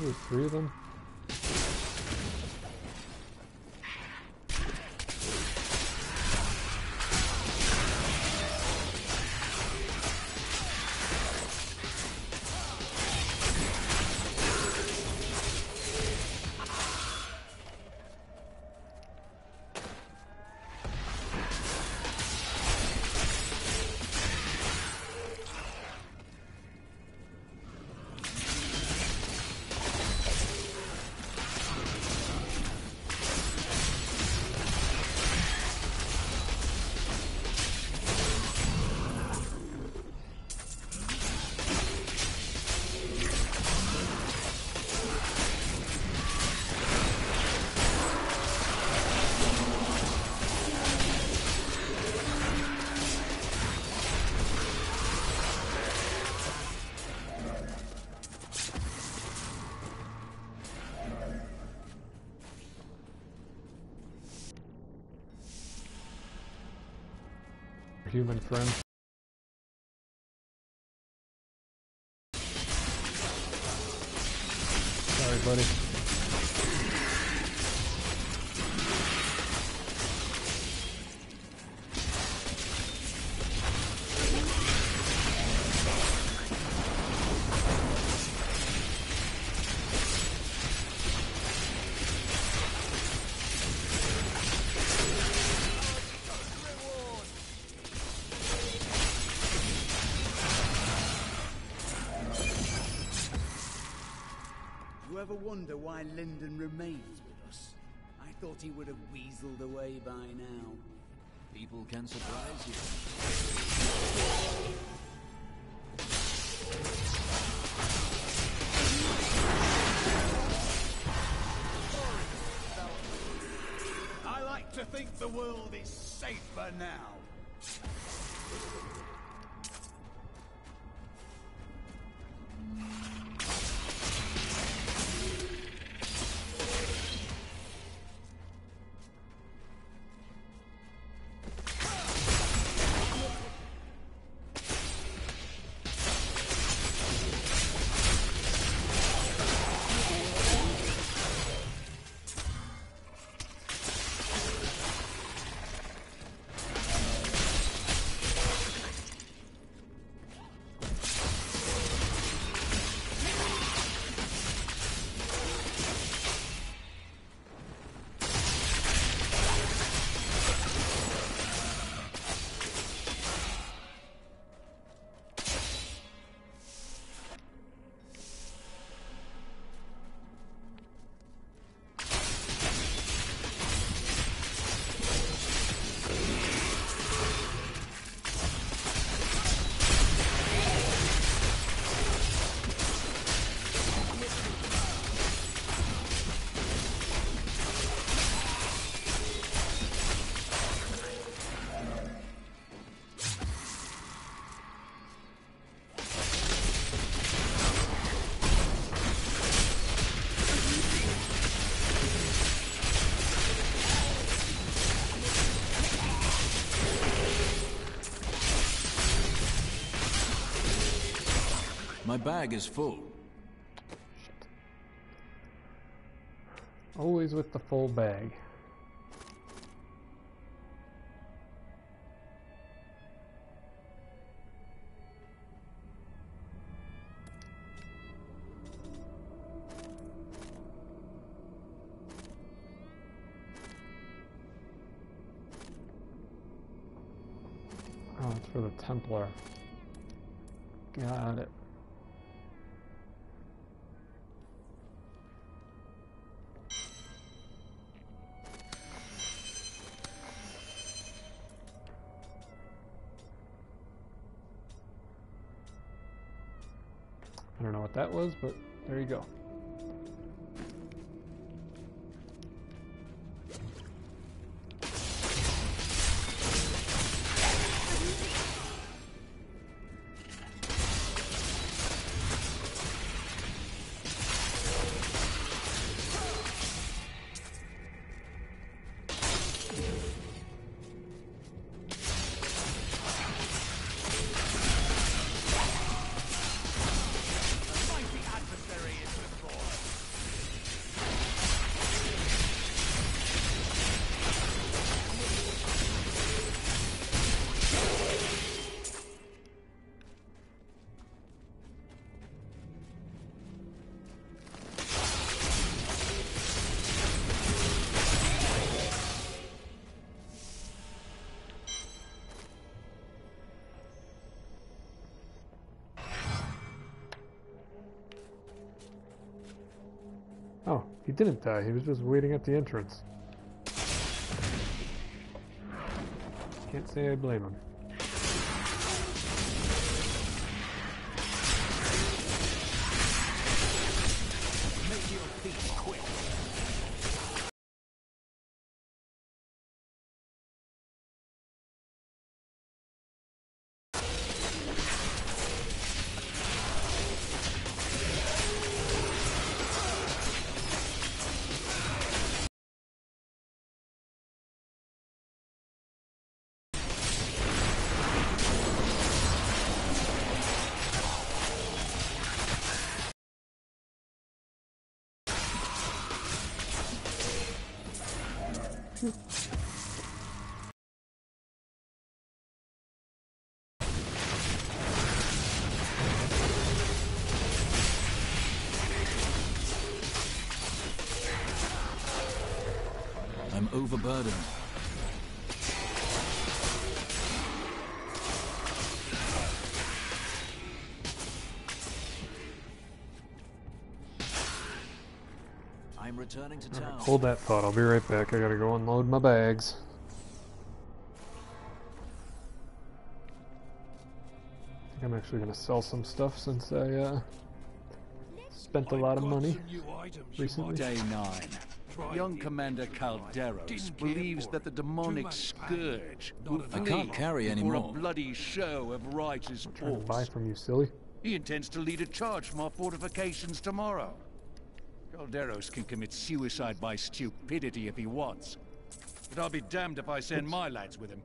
A: There's three of them. Human friend. buddy.
J: You ever wonder why Lyndon remains with us? I thought he would have weaseled away by now.
L: People can surprise you.
J: I like to think the world is safer now.
L: My bag is full.
A: Always with the full bag. Oh, it's for the Templar. Got it. I don't know what that was, but there you go. Oh, he didn't die. He was just waiting at the entrance. Can't say I blame him.
J: Make your feet quick.
L: I'm overburdened. I'm returning to town.
A: Hold that thought, I'll be right back. I gotta go unload my bags. I think I'm actually gonna sell some stuff since I spent a lot of money recently.
P: Day 9. Young Commander Calderos believes that the demonic scourge will
L: I
P: flee
L: can't carry
P: before
L: anymore.
P: a bloody show of righteous
A: Trying to buy
P: force.
A: from you, silly.
P: He intends to lead a charge from our fortifications tomorrow. Calderos can commit suicide by stupidity if he wants. But I'll be damned if I send my lads with him.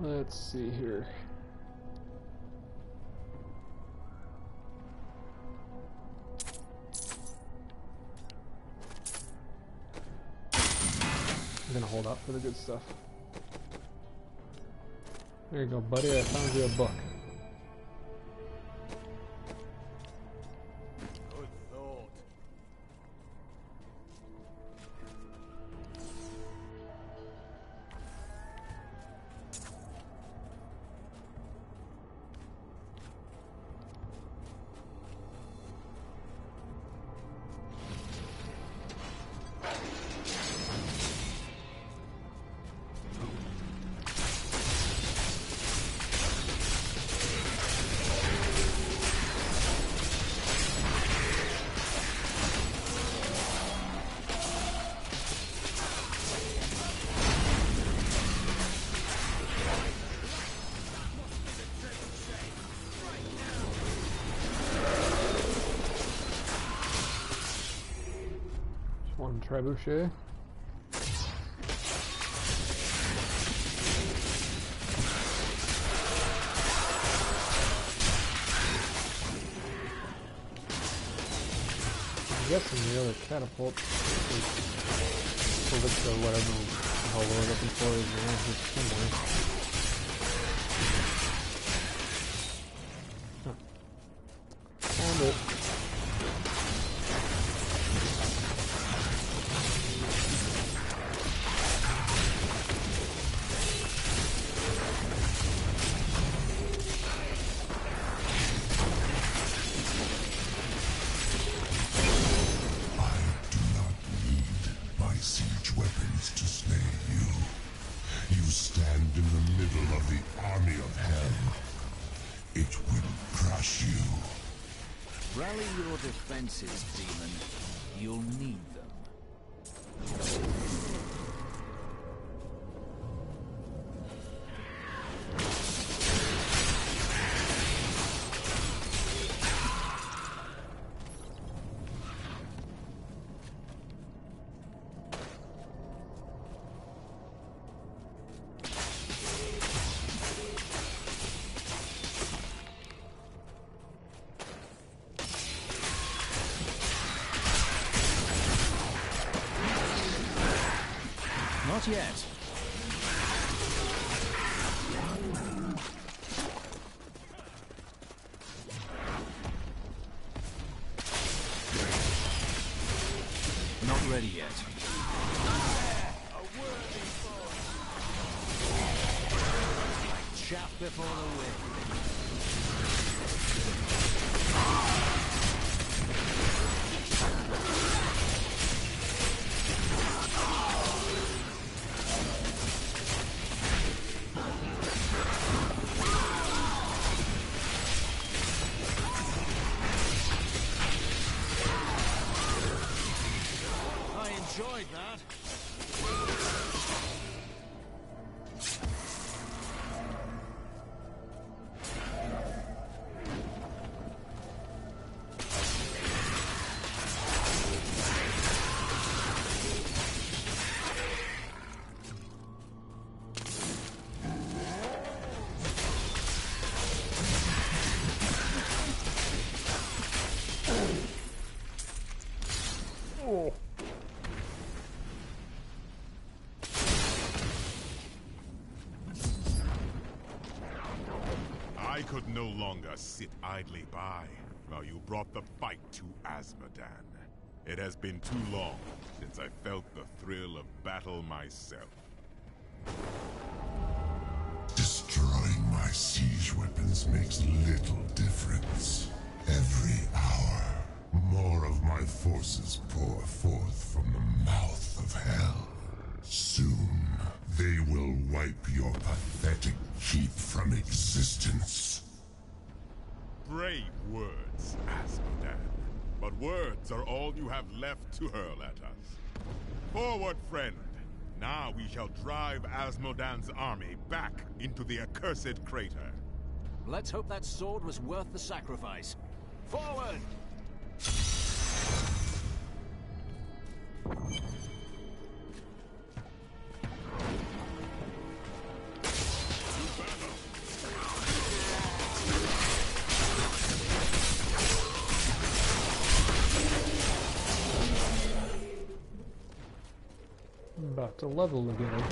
A: Let's see here. I'm gonna hold out for the good stuff. There you go, buddy. I found you a book.
J: Good thought.
A: One trebuchet. I'm guessing the other catapult is Calixto, whatever the hell we're looking for, is around here somewhere. Huh. Found it.
L: Rally your defenses, demon. You'll need them. Not yet. Not ready yet. Like chaff before the wind.
K: enjoyed that.
B: I could no longer sit idly by while you brought the fight to Azmodan. It has been too long since I felt the thrill of battle myself.
H: Destroying my siege weapons makes little difference. Every hour, more of my forces pour forth from the mouth of hell. Soon, they will wipe your pathetic keep from existence.
B: Brave words, Azmodan. But words are all you have left to hurl at us. Forward, friend! Now we shall drive Azmodan's army back into the accursed crater.
L: Let's hope that sword was worth the sacrifice. Forward!
A: About to level again.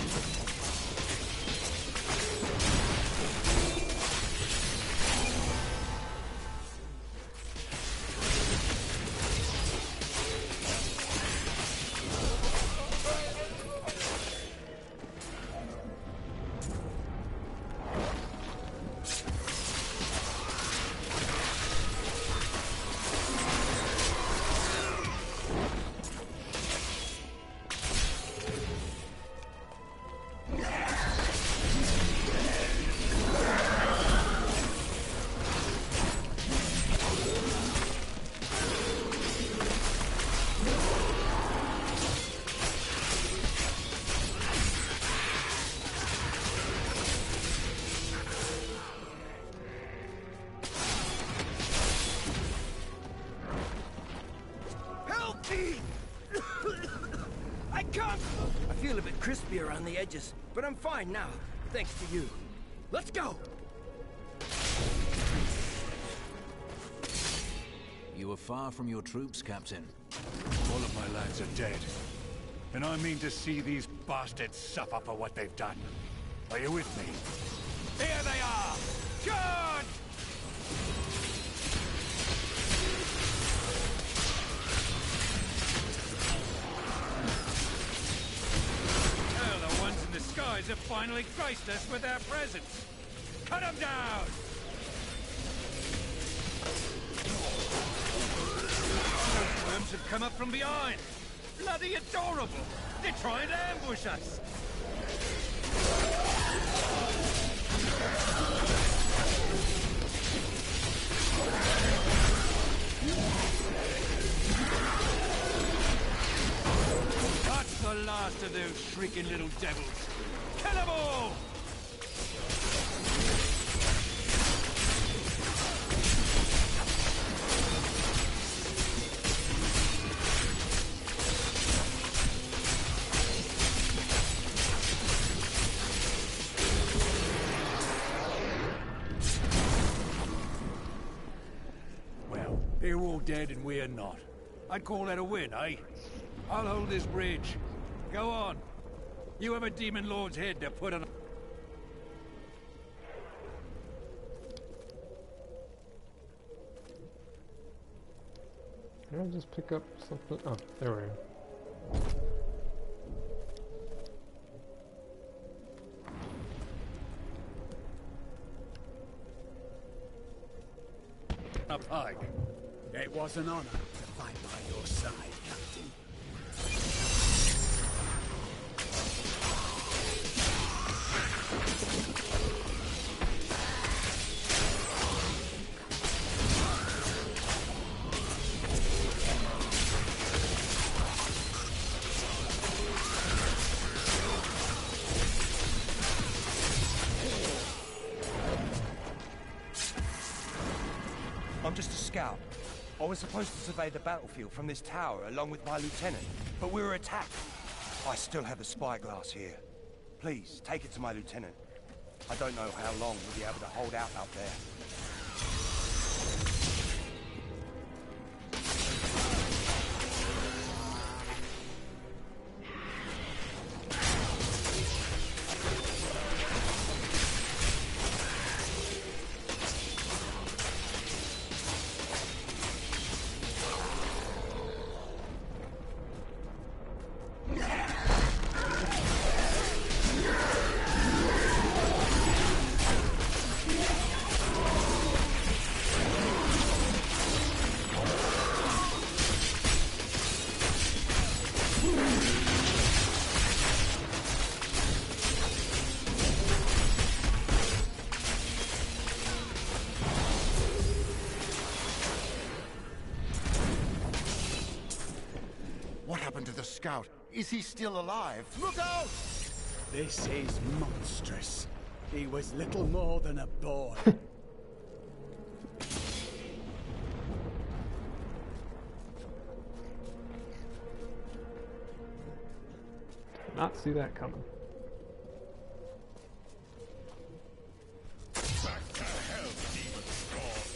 D: I feel a bit crispy around the edges, but I'm fine now, thanks to you. Let's go!
L: You were far from your troops, Captain.
P: All of my lads are dead. And I mean to see these bastards suffer for what they've done. Are you with me? Here they are! Charge! Well, the ones in the skies have finally graced us with their presence. Cut them down! Those worms have come up from behind. Bloody adorable! They're trying to ambush us! That's the last of those shrieking little devils! Kill them all! They're all dead and we're not. I'd call that a win, eh? I'll hold this bridge. Go on. You have a demon lord's head to put on...
A: Can I just pick up something? Oh, there we go.
O: Up high. It was an honor to fight by your side, Captain.
G: I was supposed to survey the battlefield from this tower along with my lieutenant, but we were attacked. I still have the spyglass here. Please, take it to my lieutenant. I don't know how long we'll be able to hold out there.
J: What happened to the scout? Is he still alive? Look out!
M: This is monstrous. He was little more than a boy.
A: Not see that coming.
B: Back to hell, demon spawn!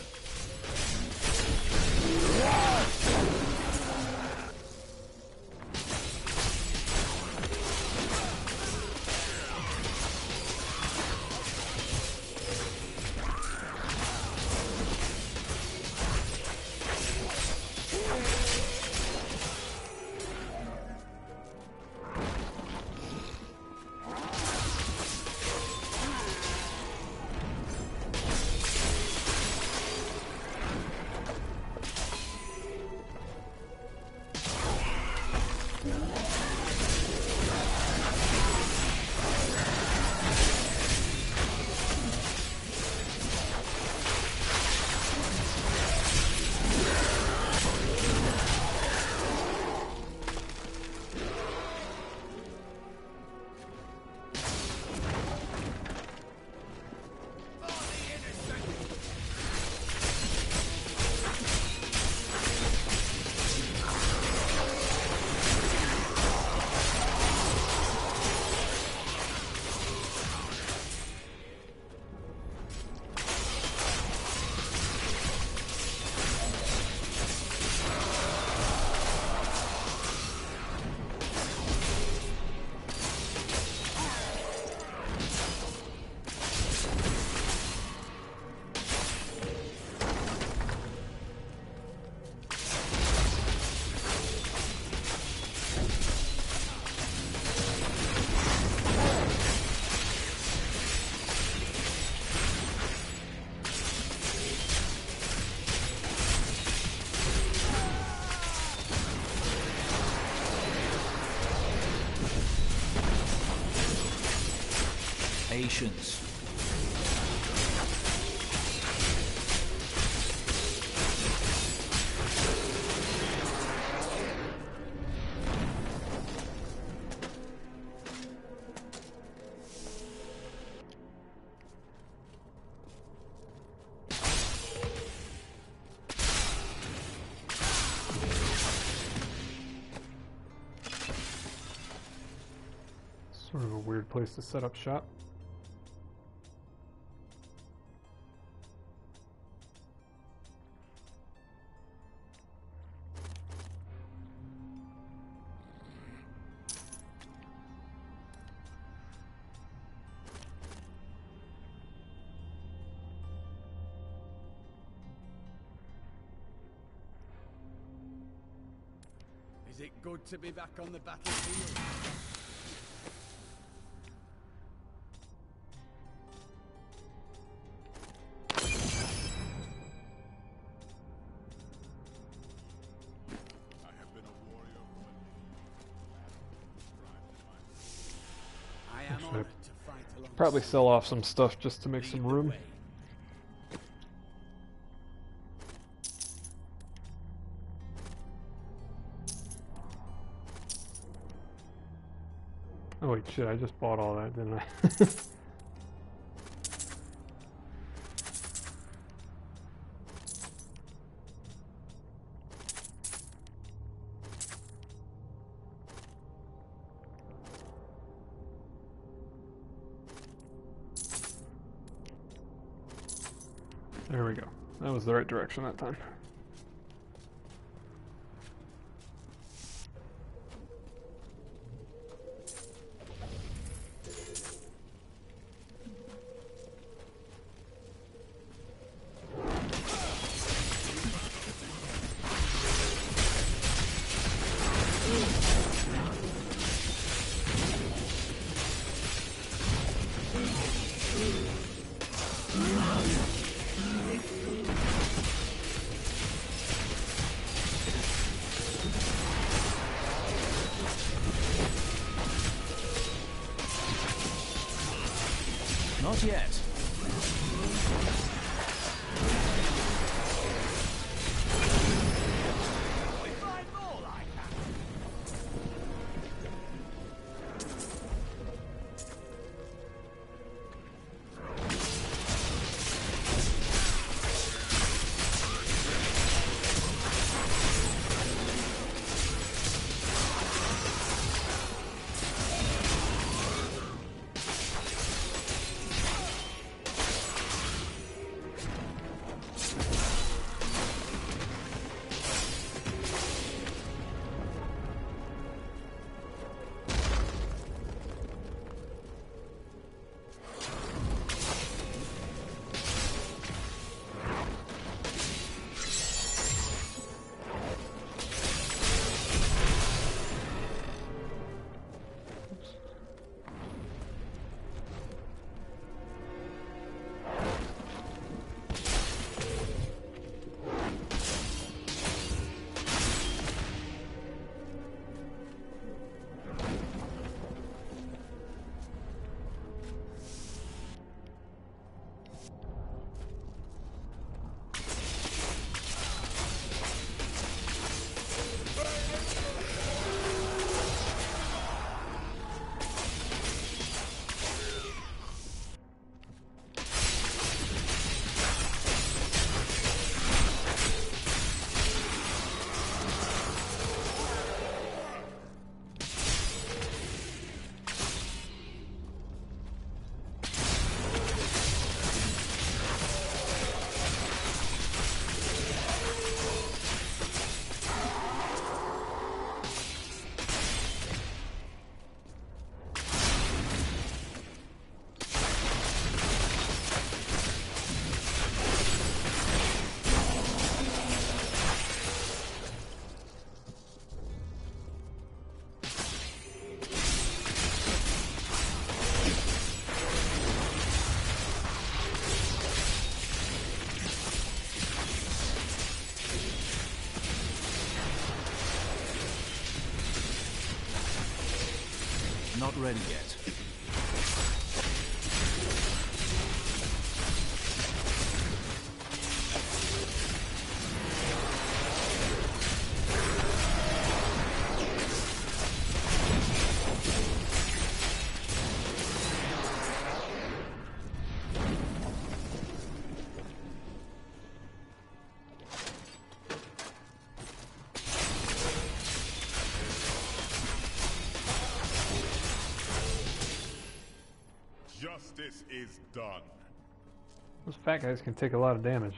L: Patience.
A: Sort of a weird place to set up shop.
M: Is it good to be back on the battlefield?
A: Actually, probably sell off some stuff just to make some room. Oh wait, shit, I just bought all that, didn't I? There we go. That was the right direction that time.
L: Not yet. Not ready yet.
B: Justice is done.
A: Those fat guys can take a lot of damage.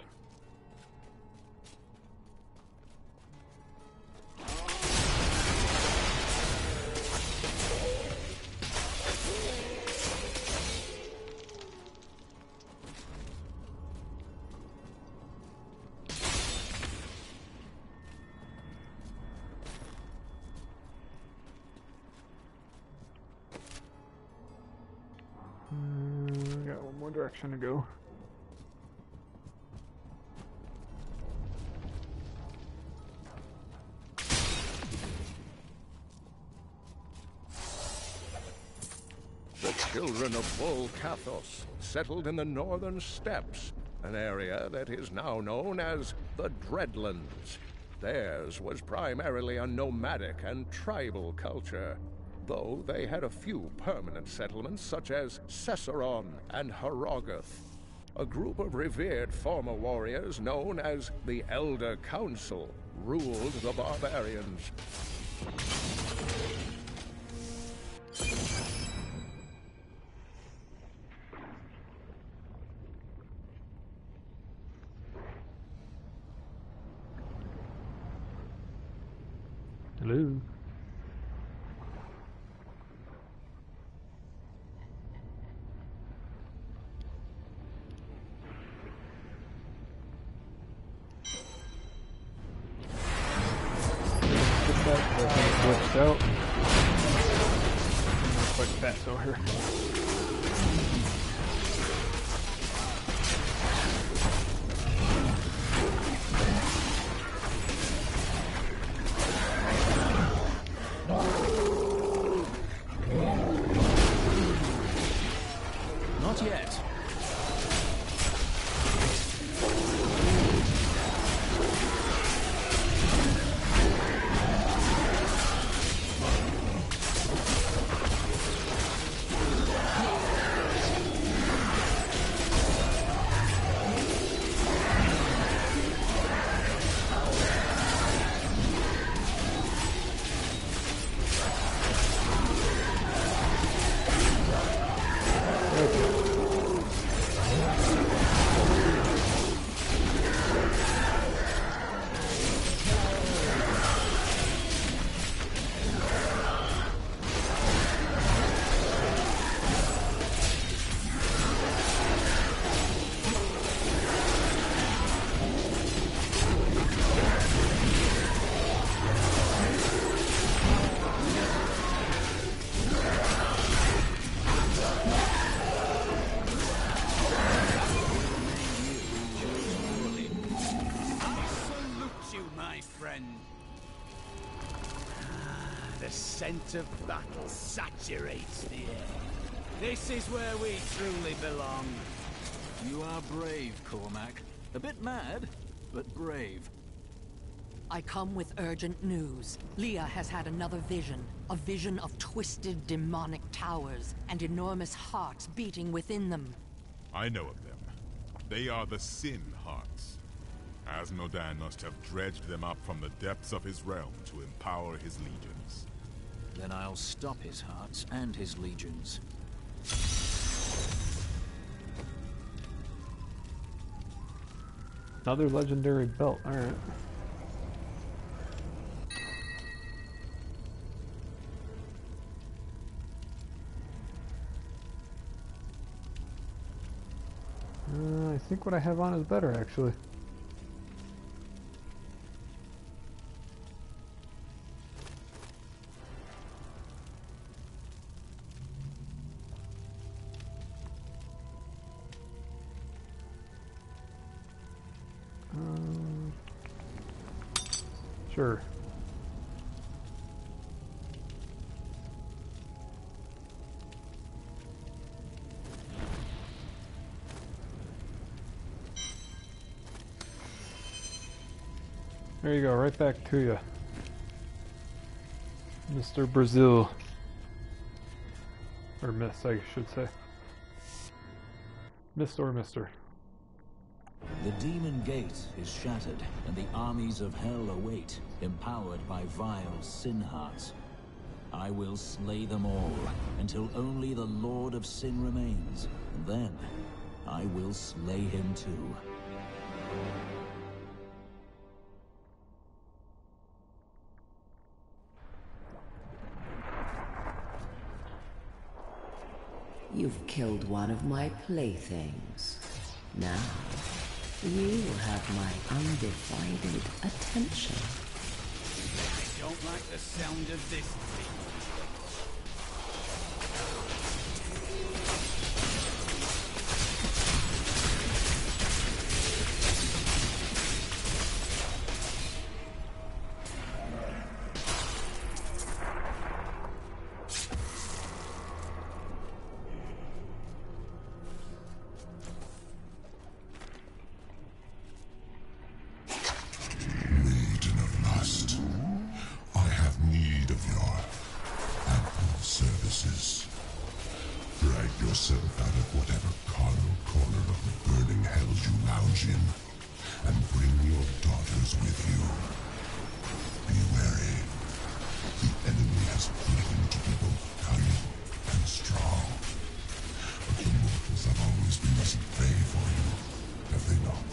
A: Got one more direction to go.
N: The children of Bull Kathos settled in the northern steppes, an area that is now known as the Dreadlands. Theirs was primarily a nomadic and tribal culture, though they had a few permanent settlements such as Cesseron and Harogoth. A group of revered former warriors known as the Elder Council ruled the barbarians.
A: Hello. Glitched out. Quite fast over here.
L: Not yet.
C: The scent of battle saturates the air. This is where we truly belong.
L: You are brave, Cormac. A bit mad, but brave.
F: I come with urgent news. Leah has had another vision. A vision of twisted demonic towers and enormous hearts beating within them.
B: I know of them. They are the Sin Hearts. Asmodan must have dredged them up from the depths of his realm to empower his legions.
L: Then I'll stop his hearts and his legions.
A: Another legendary belt, alright. I think what I have on is better, actually. Sure. There you go, right back to you, Mr. Brazil. Or Miss, I should say. Miss or Mr.
L: The demon gate is shattered, and the armies of hell await, empowered by vile sin hearts. I will slay them all, until only the Lord of Sin remains. And then, I will slay him too.
Q: You've killed one of my playthings. Now, you have my undivided attention.
C: I don't like the sound of this.
H: Yourself out of whatever carnal corner of the burning hells you lounge in, and bring your daughters with you. Be wary. The enemy has proven to be both cunning and strong. But the mortals have always been as prey for you, have they not?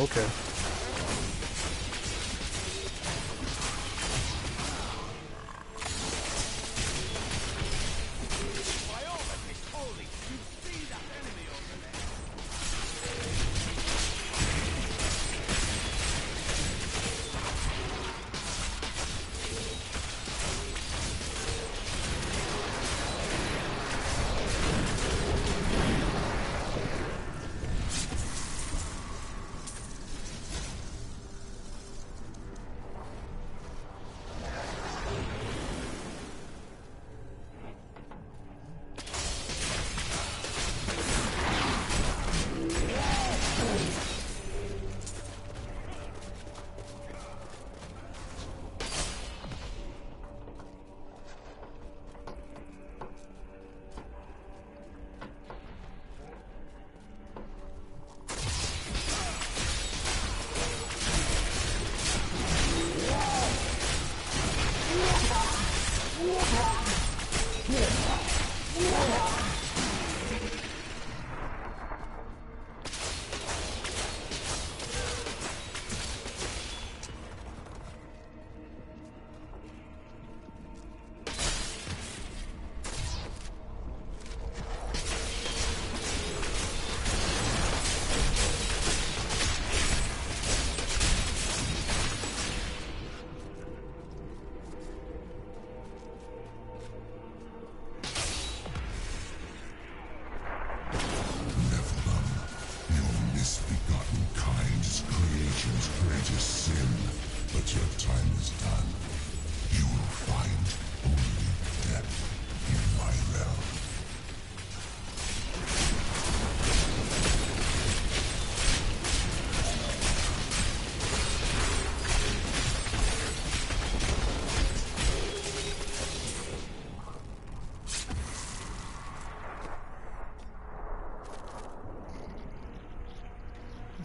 A: okay.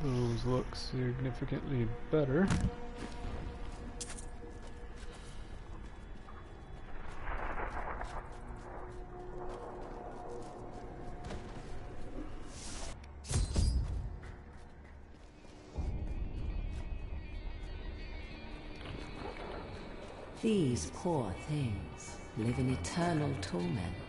A: Those look significantly better.
Q: These poor things live in eternal torment.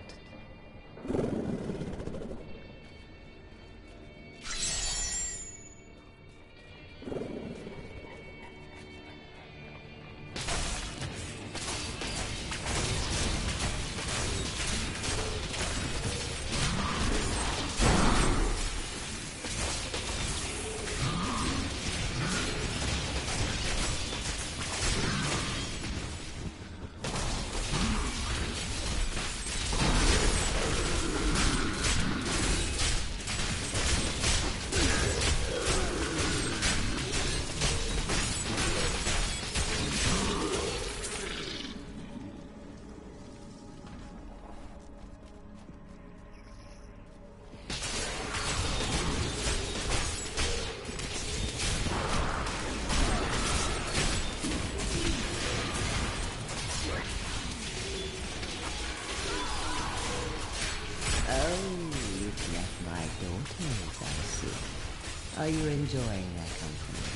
Q: Are you enjoying their company?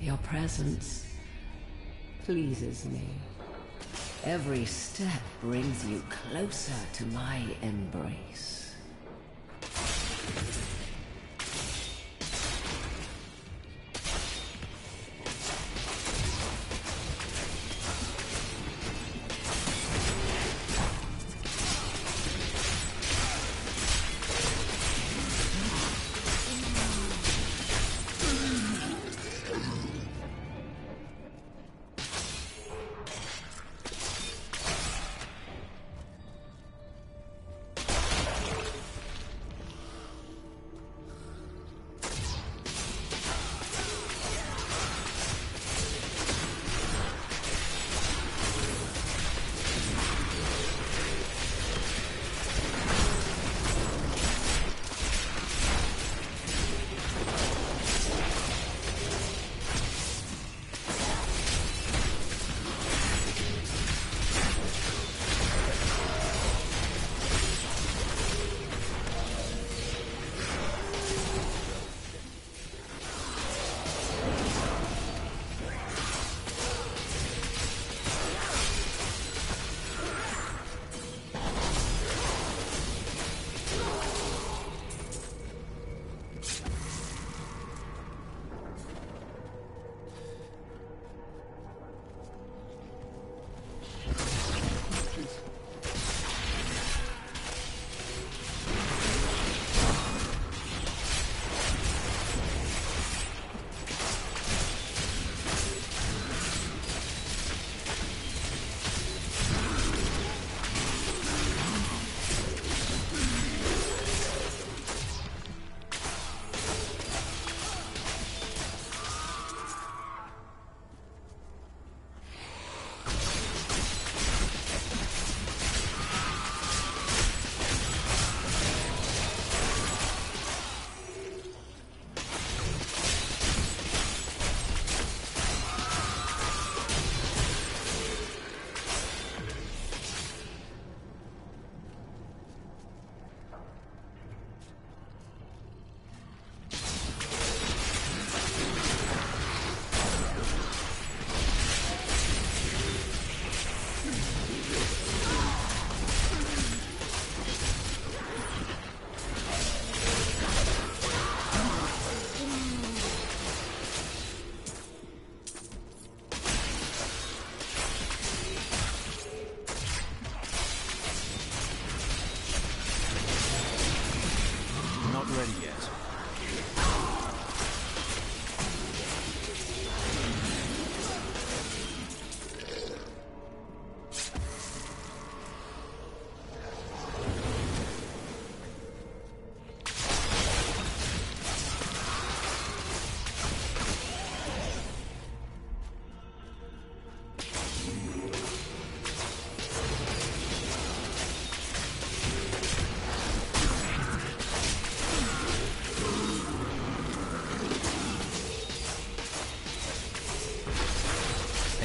Q: Your presence pleases me. Every step brings you closer to my embrace.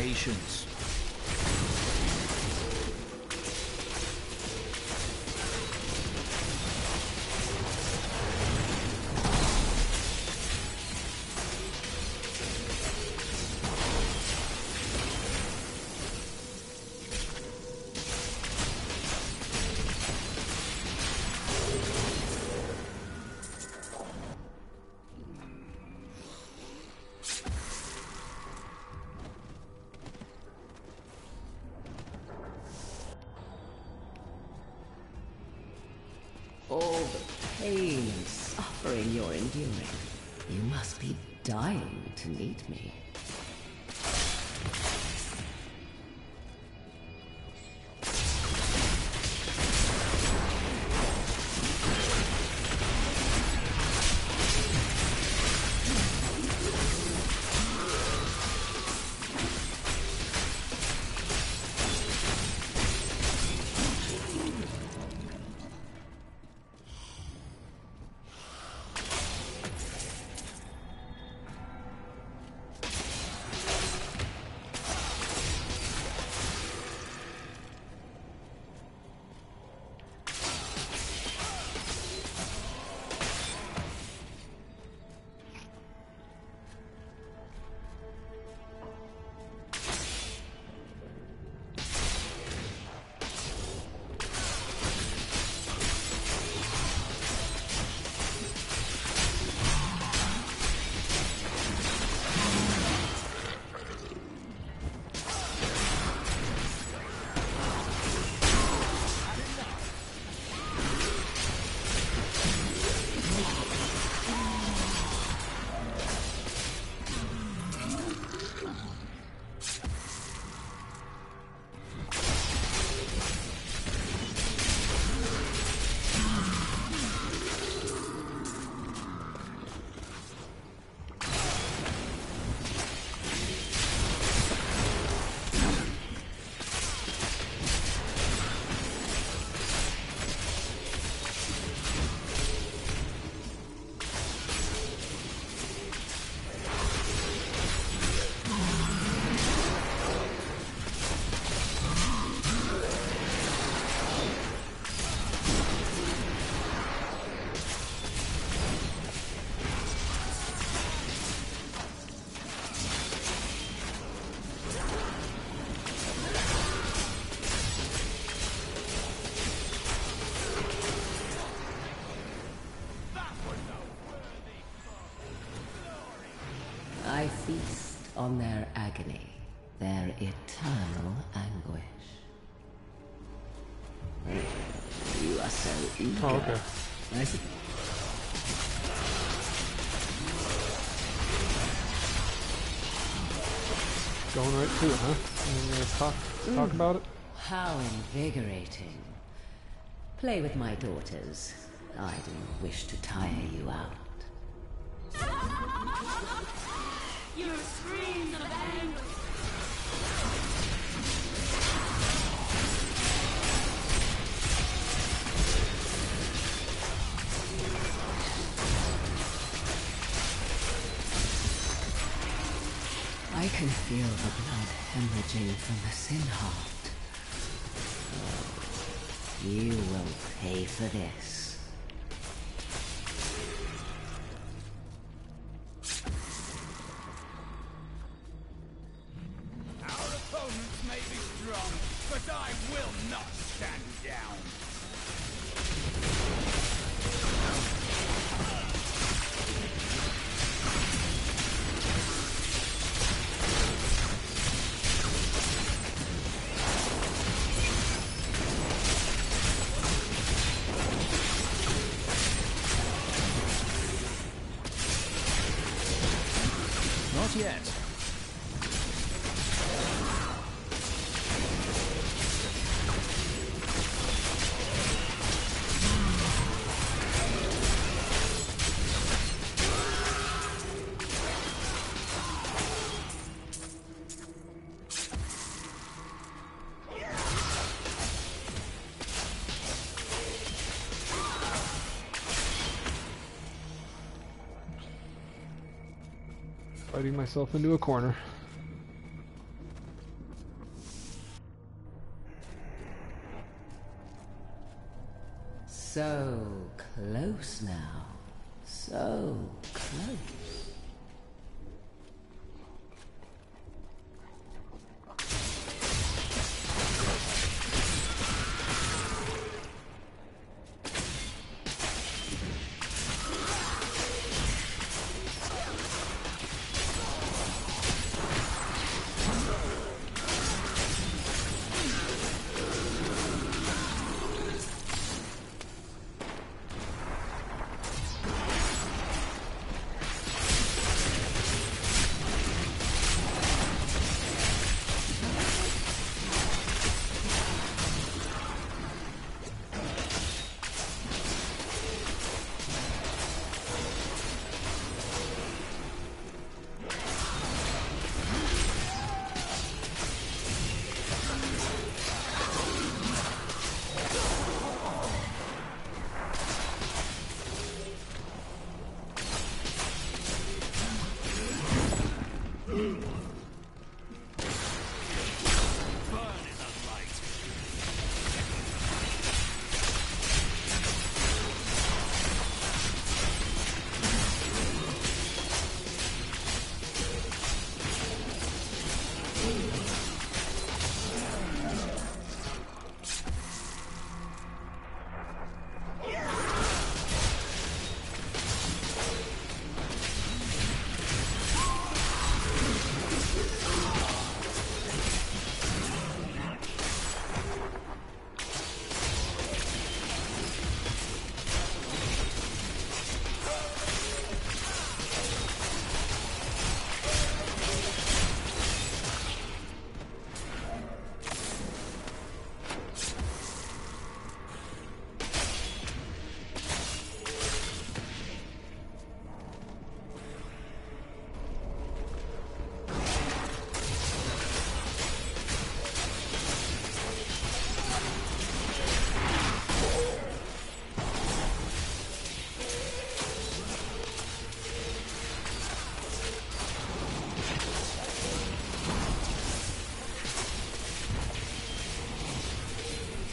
L: Patience.
Q: All the pain and suffering you're enduring. You must be dying to meet me. I feast on their agony, their eternal anguish. You are so eager.
A: Oh, okay.
Q: I see.
A: Going right to it, huh? And we're gonna talk about it?
Q: How invigorating. Play with my daughters. I didn't wish to tire you out.
E: Your screams of anguish.
Q: I can feel the blood hemorrhaging from the sin heart. Oh, you will pay for this.
J: Our opponents may be strong, but I will not stand down.
L: Not yet.
A: Fighting myself into a corner.
Q: So close now. So close.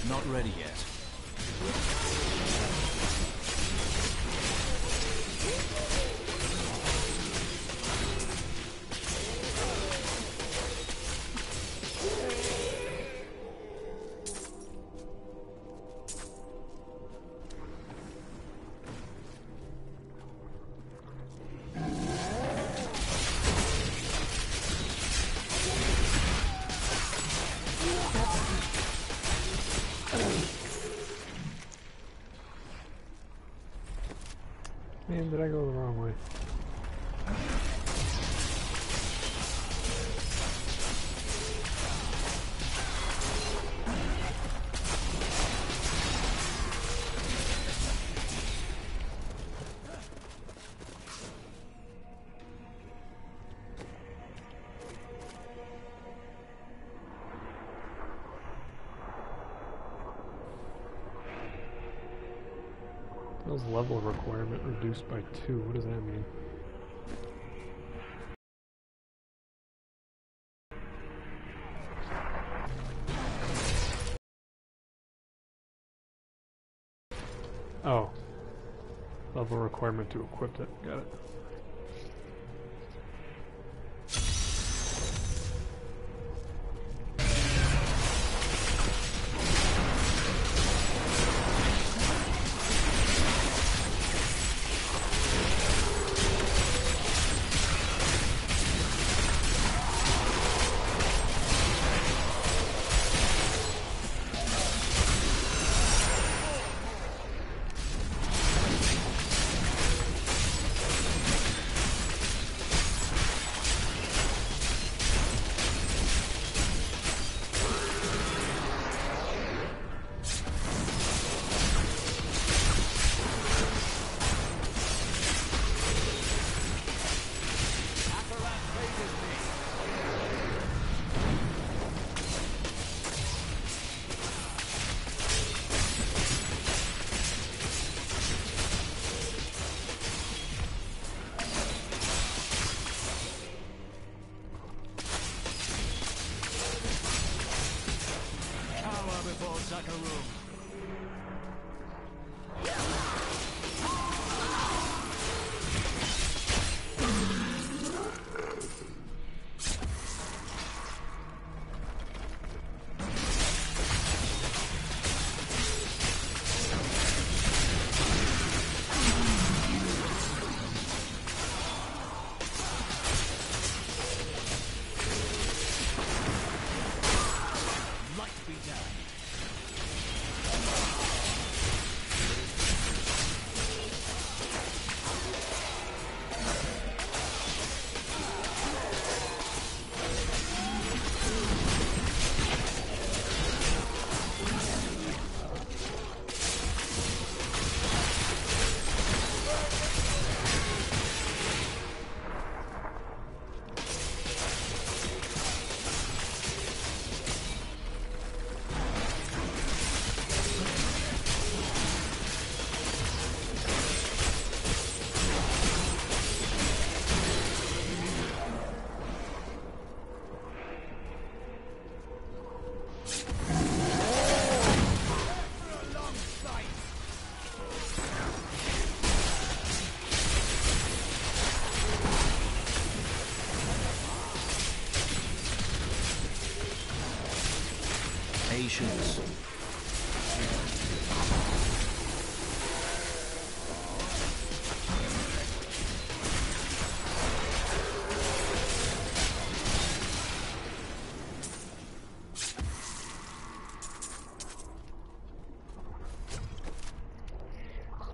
L: Not ready yet.
A: Man, did I go the wrong way? How's level requirement reduced by 2? What does that mean? Oh. Level requirement to equip it. Got it.
L: patience.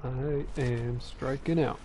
A: I am striking out.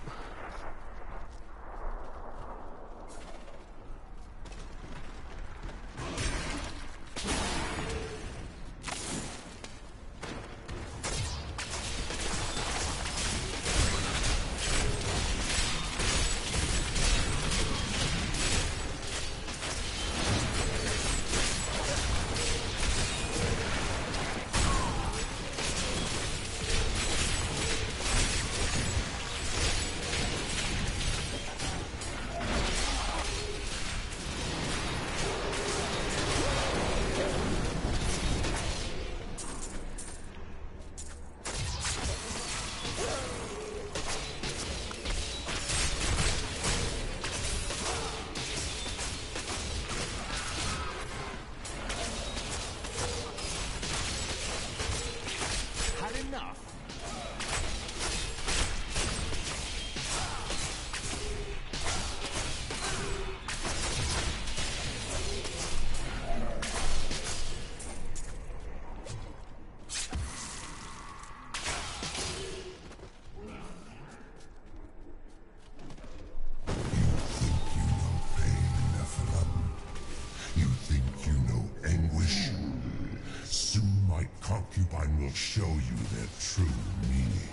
H: Concubine will show you their true meaning.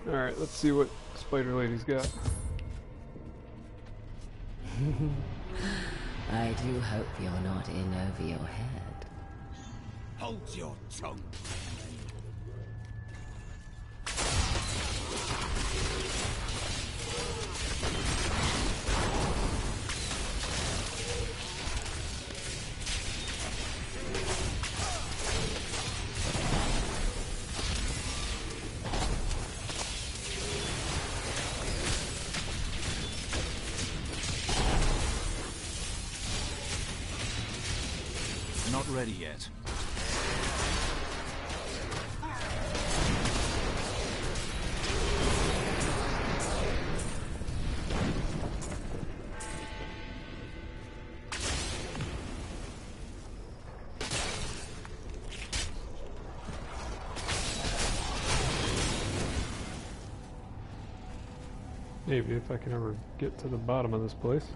A: Alright, let's see what Spider Lady's got.
Q: I do hope you're not in over your head.
J: Hold your tongue.
L: Not ready yet.
A: Maybe if I can ever get to the bottom of this place.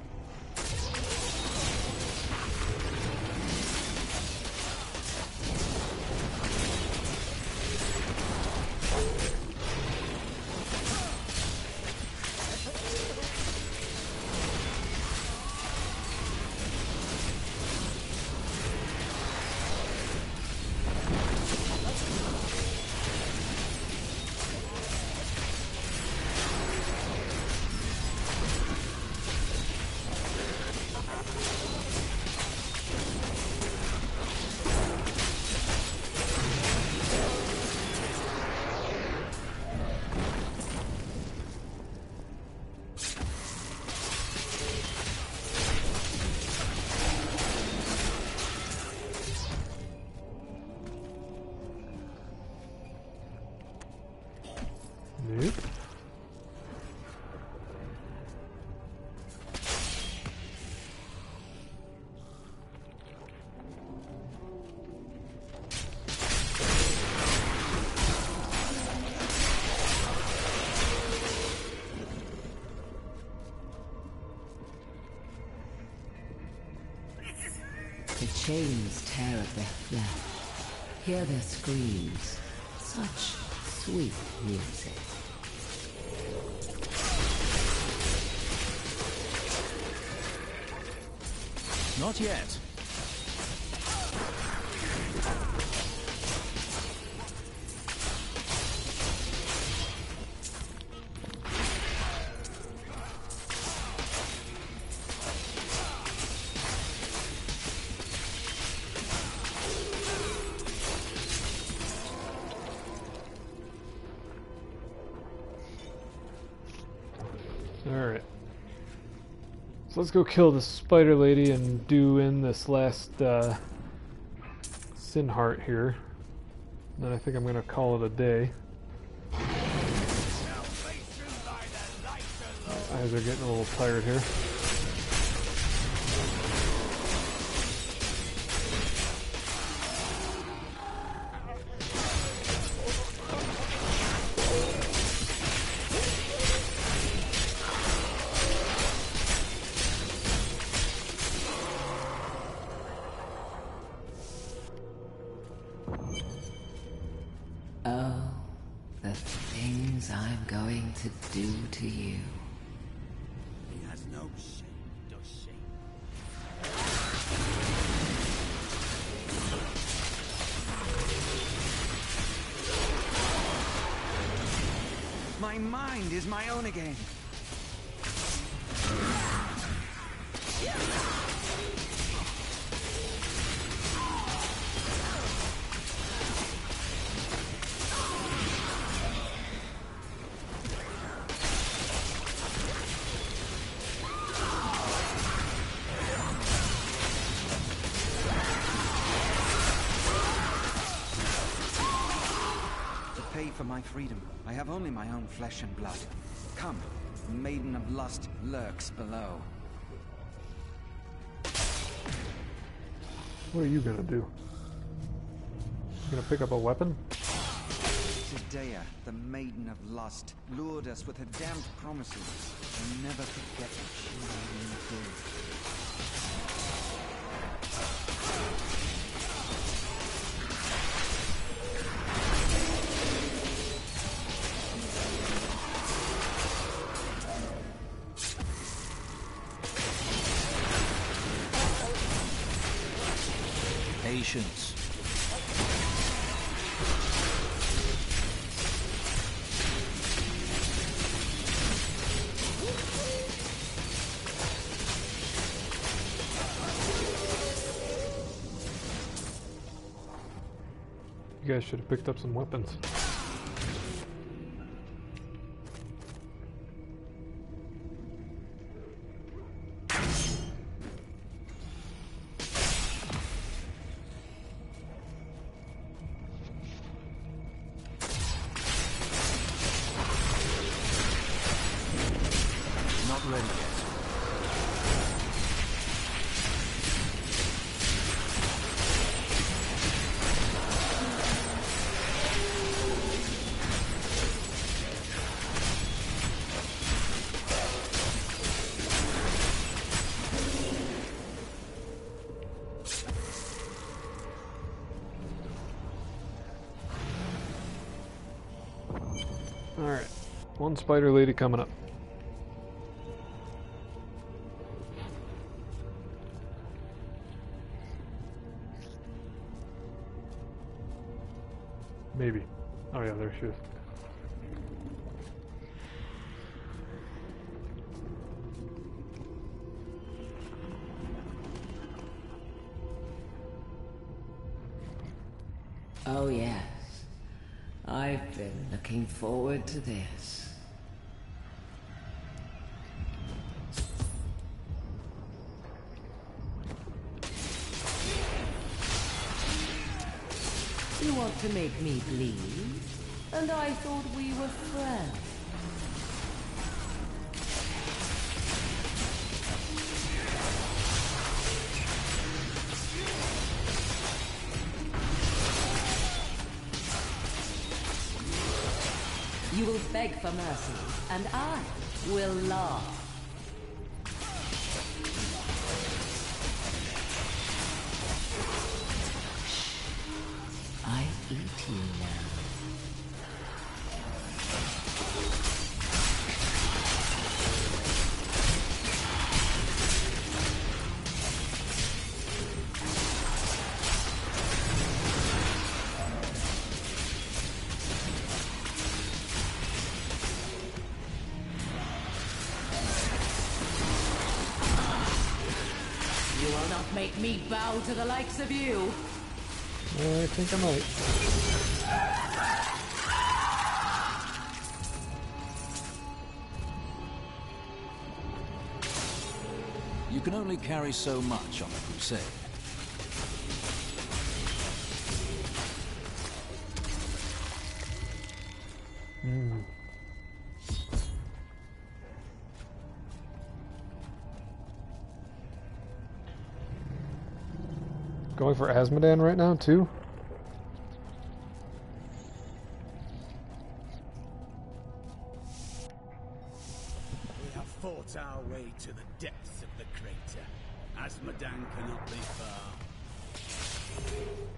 A: Nope.
Q: The chains tear at their flesh. Hear their screams. Such sweet music.
L: Not yet.
A: Alright. So let's go kill the spider lady and do in this last sin heart here. Then I think I'm gonna call it a day. My eyes are getting a little tired here.
Q: Oh, the things I'm going to do to you.
J: He has no shame, does she?
C: My mind is my own again. For my freedom, I have only my own flesh and blood. Come, Maiden of Lust lurks below.
A: What are you gonna do? You gonna pick up a weapon?
C: Tidea, the Maiden of Lust, lured us with her damned promises. I'll never forget what she made me do.
L: Patience.
A: You guys should have picked up some weapons. Alright, one spider lady coming up. Maybe. Oh yeah, there she is.
Q: Oh yes. I've been looking forward to this. You want to make me bleed? And I thought we were friends. You will beg for mercy, and I will laugh. I eat you now. You will not make me bow to the likes of you.
A: I think I might.
L: You can only carry so much on a crusade.
A: Going for Asmodan right now, too?
K: We have fought our way to the depths of the crater. Asmodan cannot be far.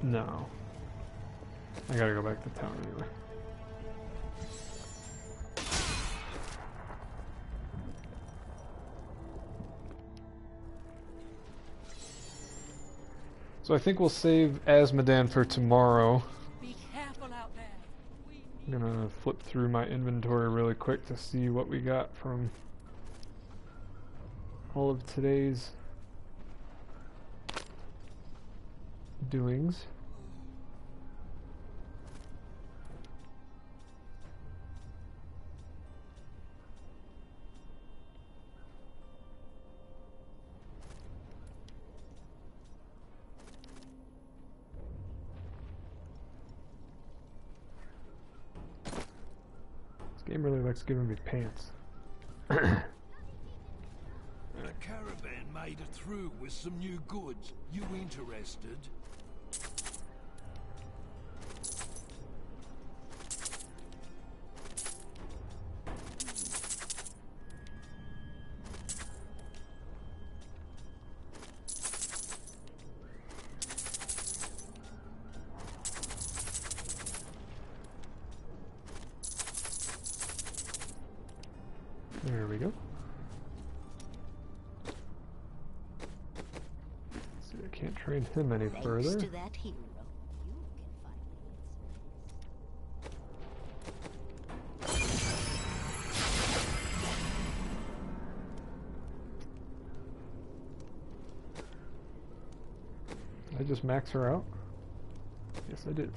A: No. I gotta go back to town anyway. So I think we'll save Asmodan for tomorrow.
F: Be careful out there.
A: I'm gonna flip through my inventory really quick to see what we got from all of today's doings. Game really likes giving me pants.
R: A caravan made it through with some new goods. You interested?
A: There we go. Let's see, I can't train him any further.
S: To that hero, you can
A: Did I just max her out? Yes, I did.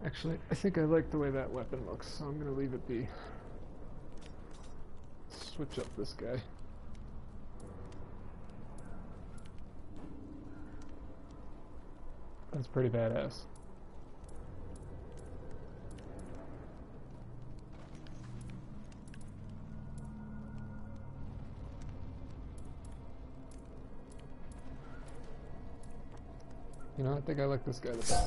A: Actually, I think I like the way that weapon looks, so I'm gonna leave it be. Switch up this guy. That's pretty badass. You know, I think I like this guy the best.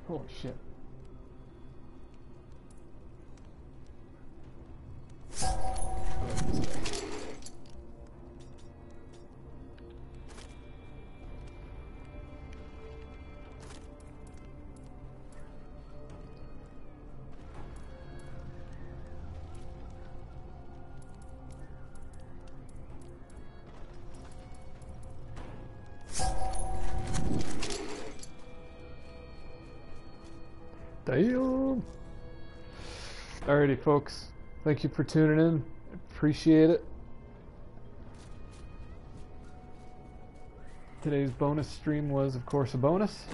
A: Holy shit. Damn. Alrighty, folks. Thank you for tuning in. Appreciate it. Today's bonus stream was, of course, a bonus.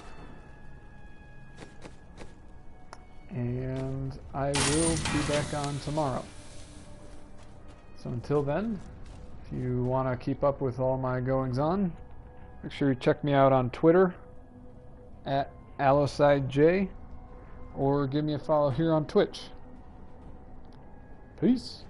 A: And I will be back on tomorrow. So until then, if you want to keep up with all my goings-on, make sure you check me out on Twitter at AllosideJ, or give me a follow here on Twitch. Peace.